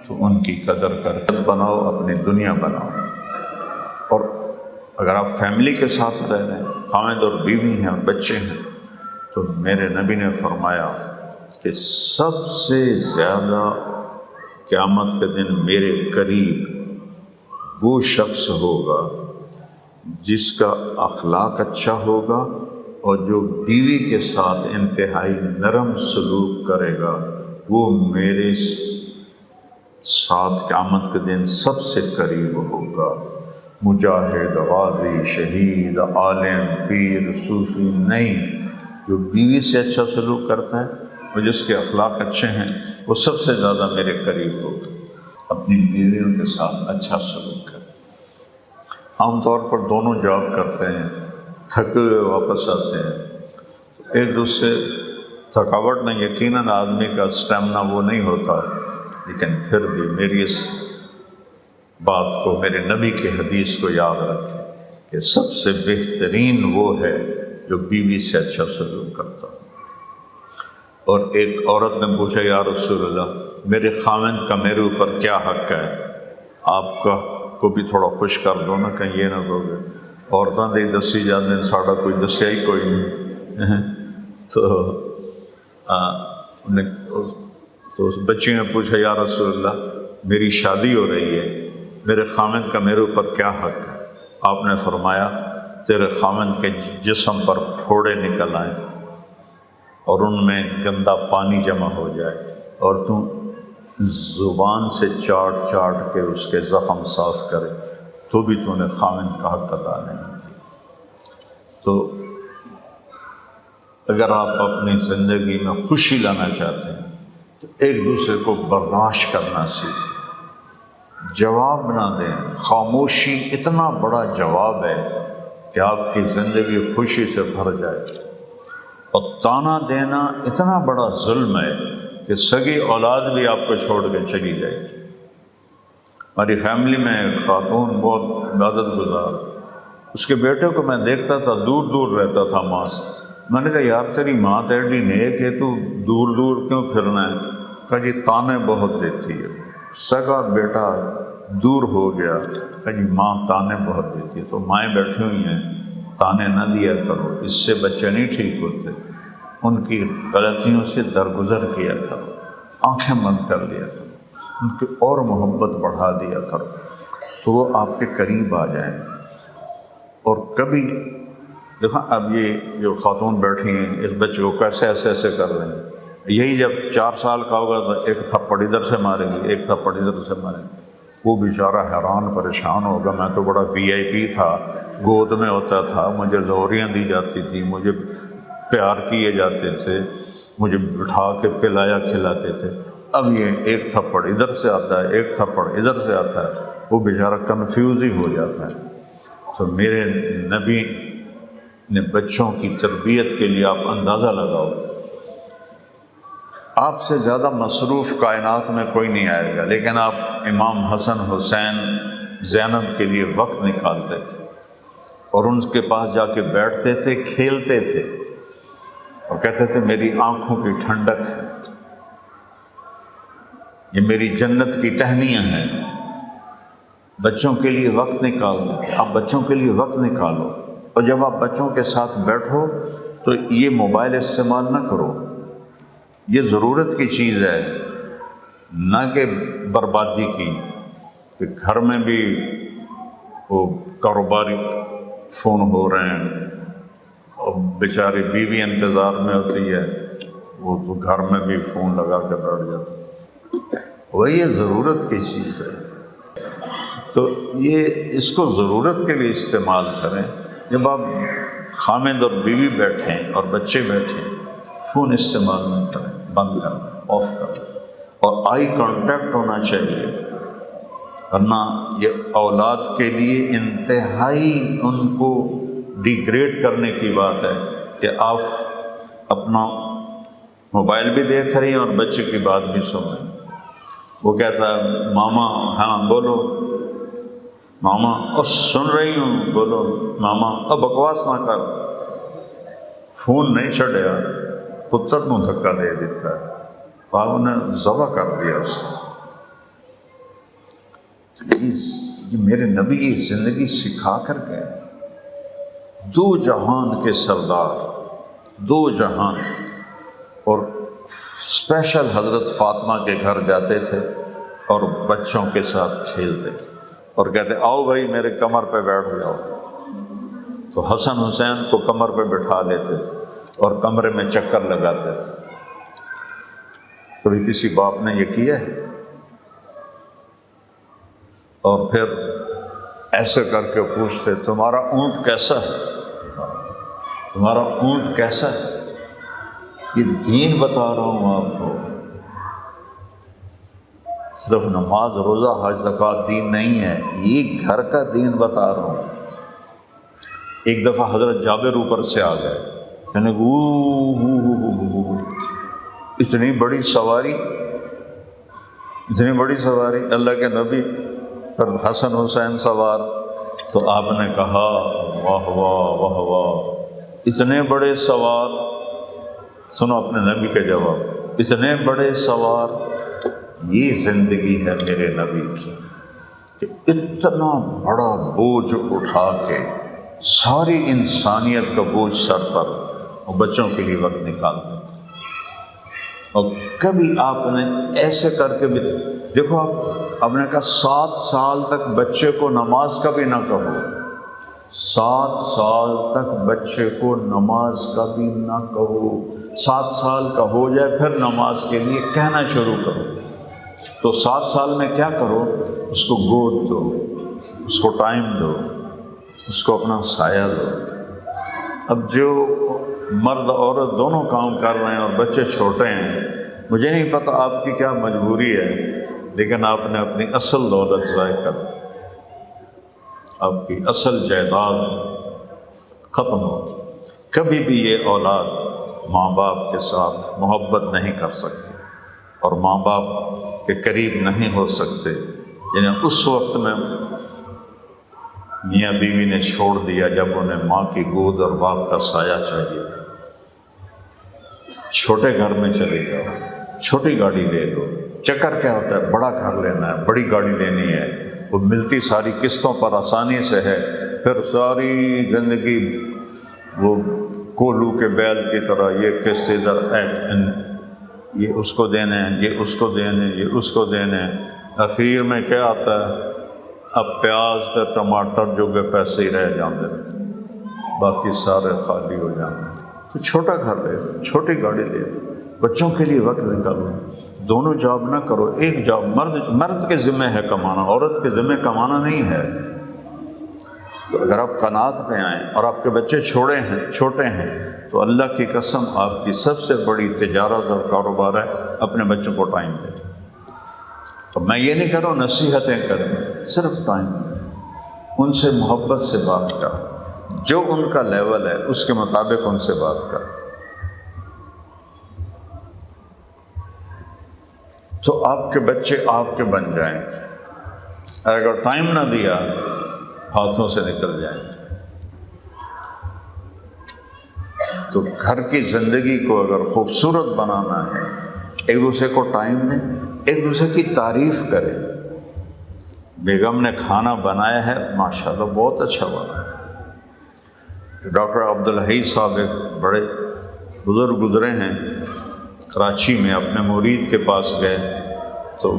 تو ان کی قدر کر بناؤ، اپنی دنیا بناؤ۔ اور اگر آپ فیملی کے ساتھ رہ رہے ہیں، خاوند اور بیوی ہیں اور بچے ہیں، تو میرے نبی نے فرمایا کہ سب سے زیادہ قیامت کے دن میرے قریب وہ شخص ہوگا جس کا اخلاق اچھا ہوگا اور جو بیوی کے ساتھ انتہائی نرم سلوک کرے گا، وہ میرے ساتھ قیامت کے دن سب سے قریب ہوگا۔ مجاہد، غازی، شہید، عالم، پیر، صوفی نہیں، جو بیوی سے اچھا سلوک کرتا ہے اور جس کے اخلاق اچھے ہیں وہ سب سے زیادہ میرے قریب ہوگا۔ اپنی بیویوں کے ساتھ اچھا سلوک کریں۔ عام طور پر دونوں جاب کرتے ہیں، تھکے ہوئے واپس آتے ہیں، ایک دوسرے تھکاوٹ میں یقیناً آدمی کا اسٹیمنا وہ نہیں ہوتا، لیکن پھر بھی میری اس بات کو، میرے نبی کی حدیث کو یاد رکھیں کہ سب سے بہترین وہ ہے جو بیوی سے اچھا سلوک کرتا ہو۔ اور ایک عورت نے پوچھا یا رسول اللہ، میرے خاوند کا میرے اوپر کیا حق ہے؟ آپ کو بھی تھوڑا خوش کر دو نا، کہیں یہ نہ کہو گے عورتوں سے دسی جانے ساڑا کوئی دسیا ہی کوئی نہیں۔ تو اس بچی نے پوچھا یا رسول اللہ میری شادی ہو رہی ہے، میرے خاوند کا میرے اوپر کیا حق ہے؟ آپ نے فرمایا تیرے خاوند کے جسم پر پھوڑے نکل آئیں اور ان میں گندا پانی جمع ہو جائے اور تم زبان سے چاٹ چاٹ کے اس کے زخم صاف کرے تو بھی تو نے خاوند کا حق ادا نہیں کیا۔ تو اگر آپ اپنی زندگی میں خوشی لانا چاہتے ہیں تو ایک دوسرے کو برداشت کرنا سیکھیں، جواب نہ دیں۔ خاموشی اتنا بڑا جواب ہے کہ آپ کی زندگی خوشی سے بھر جائے، اور تانا دینا اتنا بڑا ظلم ہے کہ سگی اولاد بھی آپ کو چھوڑ کے چلی جائے گی۔ ہماری فیملی میں ایک خاتون بہت عبادت گزار، اس کے بیٹے کو میں دیکھتا تھا دور دور رہتا تھا ماں سے۔ میں نے کہا یار تیری ماں تیری نیک ہے، تو دور دور کیوں پھرنا ہے؟ کہا جی تانے بہت دیتی ہے، سگا بیٹا دور ہو گیا، کہا جی ماں تانے بہت دیتی ہے۔ تو مائیں بیٹھی ہوئی ہیں، تانے نہ دیا کرو، اس سے بچے نہیں ٹھیک ہوتے، ان کی غلطیوں سے درگزر کیا کرو، آنکھیں بند کر لیا کرو، ان کی اور محبت بڑھا دیا کرو، تو وہ آپ کے قریب آ جائیں۔ اور کبھی دیکھو اب یہ جو خاتون بیٹھی ہیں اس بچے کو کیسے ایسے کر رہے ہیں، یہی جب 4 سال کا ہوگا تو ایک تھپڑ ادھر سے مارے گی، ایک تھپڑ ادھر سے مارے گی، وہ بیچارہ حیران پریشان ہوگا، میں تو بڑا VIP تھا، گود میں ہوتا تھا، مجھے لوریاں دی جاتی تھی، مجھے پیار کیے جاتے تھے، مجھے بٹھا کے پلایا کھلاتے تھے، اب یہ ایک تھپڑ ادھر سے آتا ہے، ایک تھپڑ ادھر سے آتا ہے، وہ بیچارہ کنفیوز ہی ہو جاتا ہے۔ تو میرے نبی نے بچوں کی تربیت کے لیے آپ اندازہ لگاؤ، آپ سے زیادہ مصروف کائنات میں کوئی نہیں آئے گا، لیکن آپ امام حسن حسین زینب کے لیے وقت نکالتے تھے اور ان کے پاس جا کے بیٹھتے تھے، کھیلتے تھے اور کہتے تھے میری آنکھوں کی ٹھنڈک ہے، یہ میری جنت کی ٹہنیاں ہیں۔ بچوں کے لیے وقت نکالتے تھے، آپ بچوں کے لیے وقت نکالو، اور جب آپ بچوں کے ساتھ بیٹھو تو یہ موبائل استعمال نہ کرو، یہ ضرورت کی چیز ہے، نہ کہ بربادی کی، کہ گھر میں بھی وہ کاروباری فون ہو رہے ہیں اور بیچاری بیوی انتظار میں ہوتی ہے، وہ تو گھر میں بھی فون لگا کے بیٹھ جاتا ہے، وہی ضرورت کی چیز ہے۔ تو یہ اس کو ضرورت کے لیے استعمال کریں۔ جب آپ خامد اور بیوی بیٹھیں اور بچے بیٹھیں، فون استعمال نہ کریں، بند کریں، آف کریں، اور آئی کانٹیکٹ ہونا چاہیے، ورنہ یہ اولاد کے لیے انتہائی ان کو ڈیگریڈ کرنے کی بات ہے کہ آپ اپنا موبائل بھی دیکھ رہی ہیں اور بچے کی بات بھی سن رہے ہیں۔ وہ کہتا ہے ماما ہاں بولو، ماما اور سن رہی ہوں بولو، ماما اب بکواس نہ کر، فون نہیں چھڑیا، پتر نو دھکا دے دیتا ہے، تو آپ نے ذبح کر دیا اس کو۔ یہ میرے نبی یہ زندگی سکھا کر گئے، 2 جہان کے سردار، 2 جہان، اور اسپیشل حضرت فاطمہ کے گھر جاتے تھے اور بچوں کے ساتھ کھیلتے تھے اور کہتے آؤ بھائی میرے کمر پہ بیٹھ جاؤ، تو حسن حسین کو کمر پہ بٹھا لیتے تھے اور کمرے میں چکر لگاتے تھے۔ کبھی کسی باپ نے یہ کیا ہے؟ اور پھر ایسے کر کے پوچھتے تمہارا اونٹ کیسا ہے، تمہارا اونٹ کیسا ہے؟ یہ دین بتا رہا ہوں آپ کو، صرف نماز روزہ حج زکوٰۃ دین نہیں ہے، یہ گھر کا دین بتا رہا ہوں۔ ایک دفعہ حضرت جابر اوپر سے آ گئے، یعنی اتنی بڑی سواری، اتنی بڑی سواری، اللہ کے نبی پر حسن حسین سوار، تو آپ نے کہا واہ واہ واہ واہ، اتنے بڑے سوار، سنو اپنے نبی کے جواب، اتنے بڑے سوار، یہ زندگی ہے میرے نبی کی، کہ اتنا بڑا بوجھ اٹھا کے ساری انسانیت کا بوجھ سر پر، وہ بچوں کے لیے وقت نکالتے تھے۔ اور کبھی آپ نے ایسے کر کے بھی دیکھو، آپ نے کہا 7 سال تک بچے کو نماز کا بھی نہ کہو، 7 سال تک بچے کو نماز کا بھی نہ کہو، 7 سال کا ہو جائے پھر نماز کے لیے کہنا شروع کرو۔ تو 7 سال میں کیا کرو، اس کو گود دو، اس کو ٹائم دو، اس کو اپنا سایہ دو۔ اب جو مرد عورت دونوں کام کر رہے ہیں اور بچے چھوٹے ہیں، مجھے نہیں پتہ آپ کی کیا مجبوری ہے، لیکن آپ نے اپنی اصل دولت ضائع کر دی، آپ کی اصل جائیداد ختم ہوگی۔ کبھی بھی یہ اولاد ماں باپ کے ساتھ محبت نہیں کر سکتے اور ماں باپ کے قریب نہیں ہو سکتے، یعنی اس وقت میں میاں بیوی نے چھوڑ دیا جب انہیں ماں کی گود اور باپ کا سایہ چاہیے تھا۔ چھوٹے گھر میں چلے جاؤ، چھوٹی گاڑی لے لو، چکر کیا ہوتا ہے، بڑا گھر لینا ہے، بڑی گاڑی لینی ہے، وہ ملتی ساری قسطوں پر آسانی سے ہے، پھر ساری زندگی وہ کولو کے بیل کی طرح یہ قسط ادھر، یہ اس کو دینے ہیں، یہ اس کو دینے، یہ اس کو دینے، اخیر میں کیا آتا ہے، اب پیاز تے ٹماٹر جو بے پیسے ہی رہ جاندے، باقی سارے خالی ہو جانا ہے۔ تو چھوٹا گھر لے، چھوٹی گاڑی لے، بچوں کے لیے وقت نکالو، دونوں جاب نہ کرو، ایک جاب۔ مرد کے ذمہ ہے کمانا، عورت کے ذمہ کمانا نہیں ہے۔ تو اگر آپ قناعت پہ آئیں اور آپ کے بچے چھوٹے ہیں تو اللہ کی قسم آپ کی سب سے بڑی تجارت اور کاروبار ہے اپنے بچوں کو ٹائم دیں۔ اب میں یہ نہیں کر رہا ہوں نصیحتیں کریں، صرف ٹائم دیں، ان سے محبت سے بات کر، جو ان کا لیول ہے اس کے مطابق ان سے بات کر۔ تو آپ کے بچے آپ کے بن جائیں گے۔ اگر ٹائم نہ دیا ہاتھوں سے نکل جائیں گے۔ تو گھر کی زندگی کو اگر خوبصورت بنانا ہے، ایک دوسرے کو ٹائم دیں، ایک دوسرے کی تعریف کریں۔ بیگم نے کھانا بنایا ہے، ماشاءاللہ بہت اچھا بنا ہے۔ ڈاکٹر عبدالحی صاحب ایک بڑے بزرگ گزرے ہیں کراچی میں، اپنے مرید کے پاس گئے تو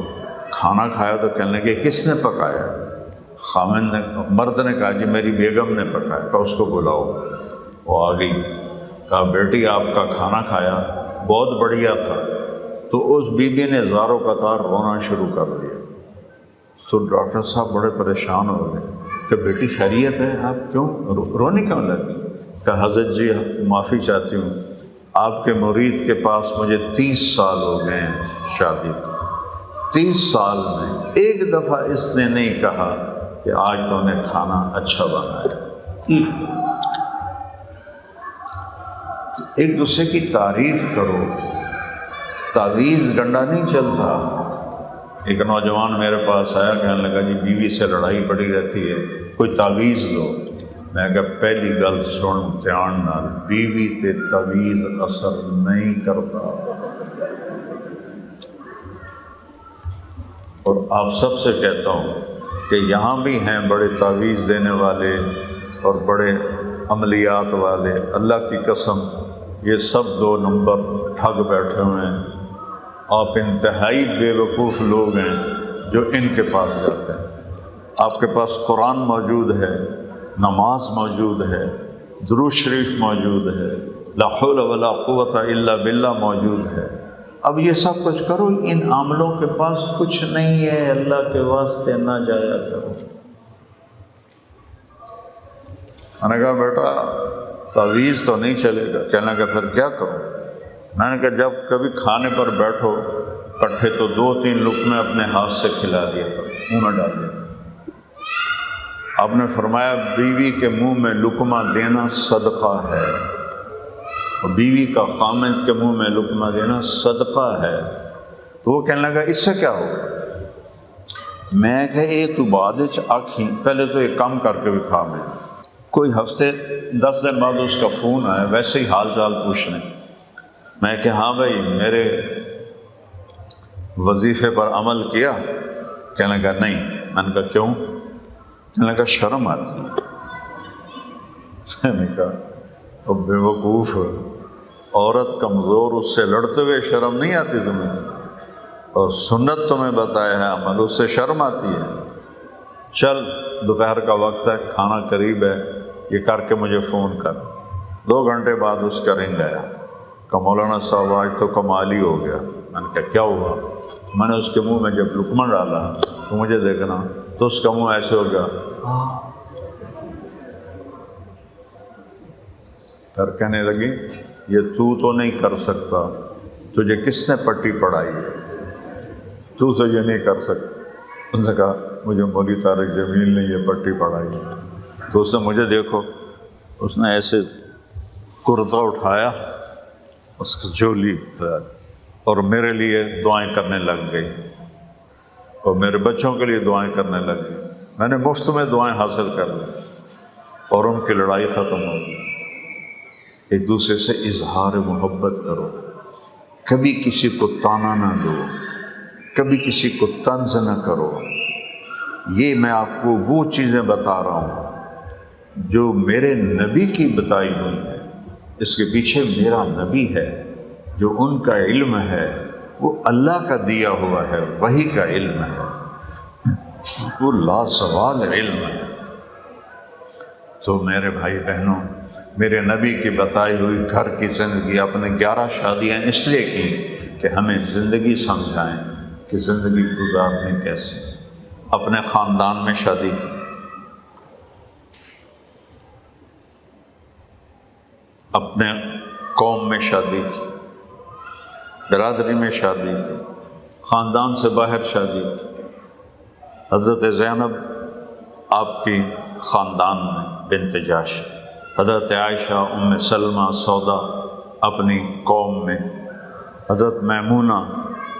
کھانا کھایا تو کہنے لگے کس نے پکایا؟ خامن نے، مرد نے کہا جی میری بیگم نے پکایا۔ کہا اس کو بلاؤ۔ وہ آ گئی، کہا بیٹی آپ کا کھانا کھایا بہت بڑھیا تھا۔ تو اس بی بی نے زاروں قطار رونا شروع کر دیا۔ تو ڈاکٹر صاحب بڑے پریشان ہو گئے کہ بیٹی خیریت ہے، آپ کیوں رونے کیوں لگی؟ کہ حضرت جی معافی چاہتی ہوں، آپ کے مرید کے پاس مجھے 30 سال ہو گئے ہیں شادی کو، 30 سال میں ایک دفعہ اس نے نہیں کہا کہ آج تو نے کھانا اچھا بنایا۔ ایک دوسرے کی تعریف کرو، تعویذ گنڈا نہیں چلتا۔ ایک نوجوان میرے پاس آیا، کہنے لگا جی بیوی سے لڑائی بڑی رہتی ہے، کوئی تعویذ دو۔ میں کہا پہلی گل سن دھیان نال، بیوی تے تعویذ اثر نہیں کرتا۔ اور آپ سب سے کہتا ہوں کہ یہاں بھی ہیں بڑے تعویذ دینے والے اور بڑے عملیات والے، اللہ کی قسم یہ سب 2 نمبر ٹھگ بیٹھے ہوئے ہیں۔ آپ انتہائی بے وقوف لوگ ہیں جو ان کے پاس جاتے ہیں۔ آپ کے پاس قرآن موجود ہے، نماز موجود ہے، درود شریف موجود ہے، لا حول ولا قوت الا باللہ موجود ہے۔ اب یہ سب کچھ کرو، ان عاملوں کے پاس کچھ نہیں ہے، اللہ کے واسطے نہ جایا کرو۔ میں نے کہا بیٹا تعویذ تو نہیں چلے گا۔ کہنے لگا پھر کیا کروں؟ میں نے کہا جب کبھی کھانے پر بیٹھو کٹھے تو 2-3 لقمے اپنے ہاتھ سے کھلا دیا کرو، منہ میں ڈال دیا۔ آپ نے فرمایا بیوی کے منہ میں لقمہ دینا صدقہ ہے، اور بیوی کا خامد کے منہ میں لقمہ دینا صدقہ ہے۔ تو وہ کہنے لگا اس سے کیا ہوگا؟ میں کہ یہ تو بعد آکھی، پہلے تو ایک کام کر کے بھی کھا۔ میں کوئی ہفتے 10 دن بعد اس کا فون آیا، ویسے ہی حال چال پوچھنے۔ میں کہ ہاں بھائی میرے وظیفے پر عمل کیا؟ کہنے لگا نہیں۔ میں نے کہا کیوں؟ کہنے لگا شرم آتی ہے۔ میں نے کہا اب بے وقوف عورت کمزور، اس سے لڑتے ہوئے شرم نہیں آتی تمہیں؟ اور سنت تمہیں بتایا ہے عمل، اس سے شرم آتی ہے؟ چل دوپہر کا وقت ہے، کھانا قریب ہے، یہ کر کے مجھے فون کر۔ 2 گھنٹے بعد اس کا رنگ آیا کہ مولانا صاحب آج تو کمال ہی ہو گیا۔ میں نے کہا کیا ہوا؟ میں نے اس کے منہ میں جب لقمہ ڈالا تو مجھے دیکھنا تو اس کا منہ ایسے ہو گیا۔ پھر کہنے لگی یہ تو نہیں کر سکتا، تجھے کس نے پٹی پڑھائی ہے؟ تو یہ نہیں کر سکتا۔ ان نے کہا مجھے مولوی طارق جمیل نے یہ پٹی پڑھائی ہے۔ تو اس نے مجھے دیکھو، اس نے ایسے کرتا اٹھایا، اس کی جھولی اور میرے لیے دعائیں کرنے لگ گئی اور میرے بچوں کے لیے دعائیں کرنے لگ گئی۔ میں نے مفت میں دعائیں حاصل کر لی اور ان کی لڑائی ختم ہو گئی۔ ایک دوسرے سے اظہار محبت کرو، کبھی کسی کو تانا نہ دو، کبھی کسی کو طنز نہ کرو۔ یہ میں آپ کو وہ چیزیں بتا رہا ہوں جو میرے نبی کی بتائی ہوئی ہے، اس کے پیچھے میرا نبی ہے، جو ان کا علم ہے وہ اللہ کا دیا ہوا ہے، وحی کا علم ہے، وہ لاسوال علم ہے۔ تو میرے بھائی بہنوں، میرے نبی کی بتائی ہوئی گھر کی زندگی، اپنے 11 شادیاں اس لیے کی کہ ہمیں زندگی سمجھائیں کہ زندگی گزارنے کیسے۔ اپنے خاندان میں شادی کی، اپنے قوم میں شادی کی، برادری میں شادی کی، خاندان سے باہر شادی کی۔ حضرت زینب آپ کی خاندان میں بنت جاش، حضرت عائشہ، ام سلمہ، سودا اپنی قوم میں، حضرت میمونہ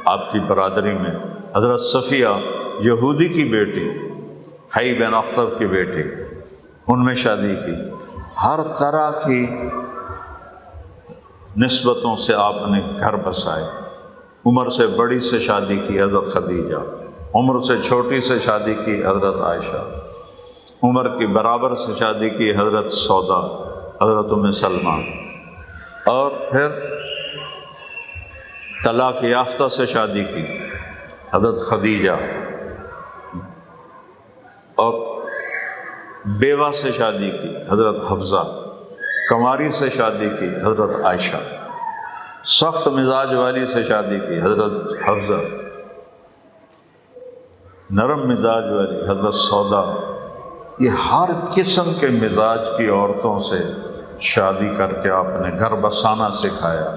آپ کی برادری میں، حضرت صفیہ یہودی کی بیٹی، حی بن اخطب کی بیٹی، ان میں شادی کی۔ ہر طرح کی نسبتوں سے آپ نے گھر بسائے۔ عمر سے بڑی سے شادی کی حضرت خدیجہ، عمر سے چھوٹی سے شادی کی حضرت عائشہ، عمر کی برابر سے شادی کی حضرت سودا، حضرت ام سلمہ، اور پھر طلاق یافتہ سے شادی کی حضرت خدیجہ، اور بیوہ سے شادی کی حضرت حفصہ، کنواری سے شادی کی حضرت عائشہ، سخت مزاج والی سے شادی کی حضرت حفصہ، نرم مزاج والی حضرت سودا۔ یہ ہر قسم کے مزاج کی عورتوں سے شادی کر کے آپ نے گھر بسانا سکھایا۔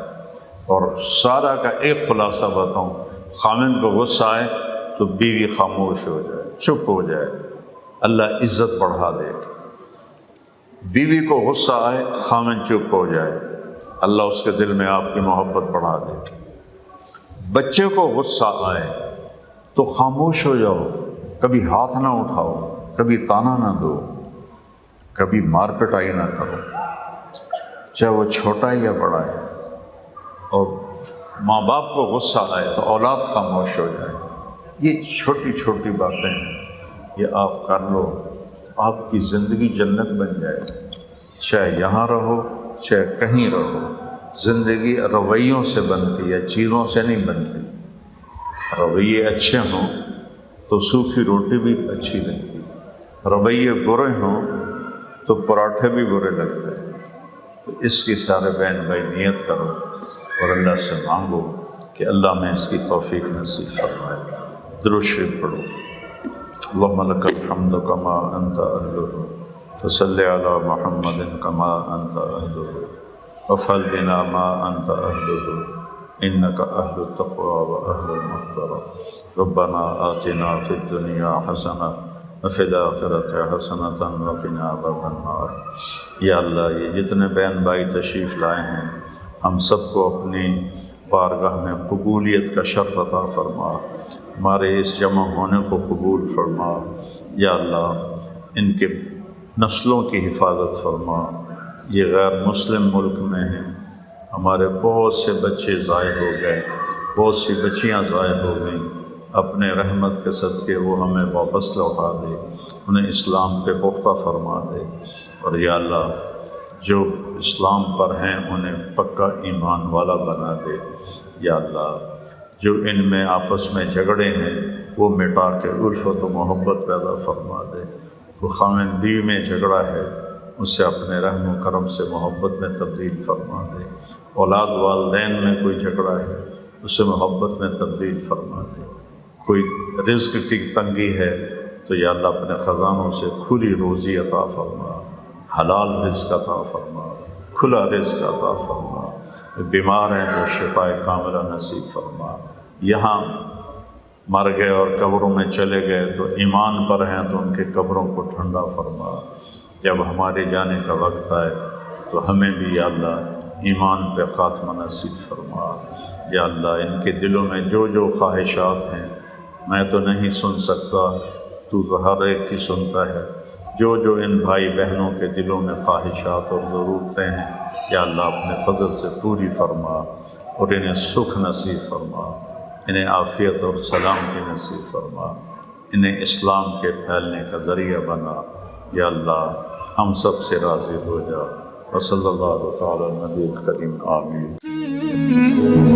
اور سارا کا ایک خلاصہ بتاؤں، خامند کو غصہ آئے تو بیوی خاموش ہو جائے، چپ ہو جائے، اللہ عزت بڑھا دے گا۔ بیوی کو غصہ آئے، خامند چپ ہو جائے، اللہ اس کے دل میں آپ کی محبت بڑھا دے گا۔ بچے کو غصہ آئے تو خاموش ہو جاؤ، کبھی ہاتھ نہ اٹھاؤ، کبھی تانا نہ دو، کبھی مار پٹائی نہ کرو، چاہے وہ چھوٹا یا بڑا ہے۔ اور ماں باپ کو غصہ آئے تو اولاد خاموش ہو جائے۔ یہ چھوٹی چھوٹی باتیں ہیں، یہ آپ کر لو، آپ کی زندگی جنت بن جائے۔ چاہے یہاں رہو چاہے کہیں رہو، زندگی رویوں سے بنتی ہے، چیزوں سے نہیں بنتی۔ رویے اچھے ہوں تو سوکھی روٹی بھی اچھی لگتی، رویے برے ہوں تو پراٹھے بھی برے لگتے ہیں۔ تو اس کی سارے بہن بھائی نیت کرو اور اللہ سے مانگو کہ اللہ میں اس کی توفیق نصیب فرمائے۔ درود شریف پڑھو۔ اللہم لک الحمد کما انت اہلہ، وصلی علی محمد کما انت اہلہ، وافعل بنا ما انت اہلہ، انک اہل التقوی واہل المغفرہ۔ ربنا آتنا فی الدنیا حسنہ وفی الآخرۃ حسنۃ وقنا عذاب النار۔ یا اللہ، یہ جتنے بہن بھائی تشریف لائے ہیں، ہم سب کو اپنی بارگاہ میں قبولیت کا شرف عطا فرما، ہمارے اس جمع ہونے کو قبول فرما۔ یا اللہ، ان کے نسلوں کی حفاظت فرما۔ یہ غیر مسلم ملک میں ہیں، ہمارے بہت سے بچے ضائع ہو گئے، بہت سی بچیاں ضائع ہو گئیں، اپنے رحمت کے صدقے وہ ہمیں واپس لوٹا دے، انہیں اسلام پہ پختہ فرما دے۔ اور یا اللہ، جو اسلام پر ہیں انہیں پکا ایمان والا بنا دے۔ یا اللہ، جو ان میں آپس میں جھگڑے ہیں وہ مٹا کے الفت و محبت پیدا فرما دے۔ وہ خامن بیوی میں جھگڑا ہے، اسے اپنے رحم و کرم سے محبت میں تبدیل فرما دے۔ اولاد والدین میں کوئی جھگڑا ہے، اسے محبت میں تبدیل فرما دے۔ کوئی رزق کی تنگی ہے تو یا اللہ اپنے خزانوں سے کھلی روزی عطا فرما، حلال رزق عطا فرما، کھلا رزق عطا فرما۔ بیمار ہیں تو شفاء کاملہ نصیب فرما۔ یہاں مر گئے اور قبروں میں چلے گئے تو ایمان پر ہیں تو ان کے قبروں کو ٹھنڈا فرما۔ جب ہمارے جانے کا وقت آئے تو ہمیں بھی یا اللہ ایمان پہ خاتمہ نصیب فرما۔ یا اللہ، ان کے دلوں میں جو جو خواہشات ہیں، میں تو نہیں سن سکتا، تو ہر ایک کی سنتا ہے، جو جو ان بھائی بہنوں کے دلوں میں خواہشات اور ضرورتیں ہیں، یا اللہ اپنے فضل سے پوری فرما اور انہیں سکھ نصیب فرما، انہیں عافیت اور سلامتی نصیب فرما، انہیں اسلام کے پھیلنے کا ذریعہ بنا۔ یا اللہ، ہم سب سے راضی ہو جا۔ وصلی اللہ تعالی نبی الکریم، آمین۔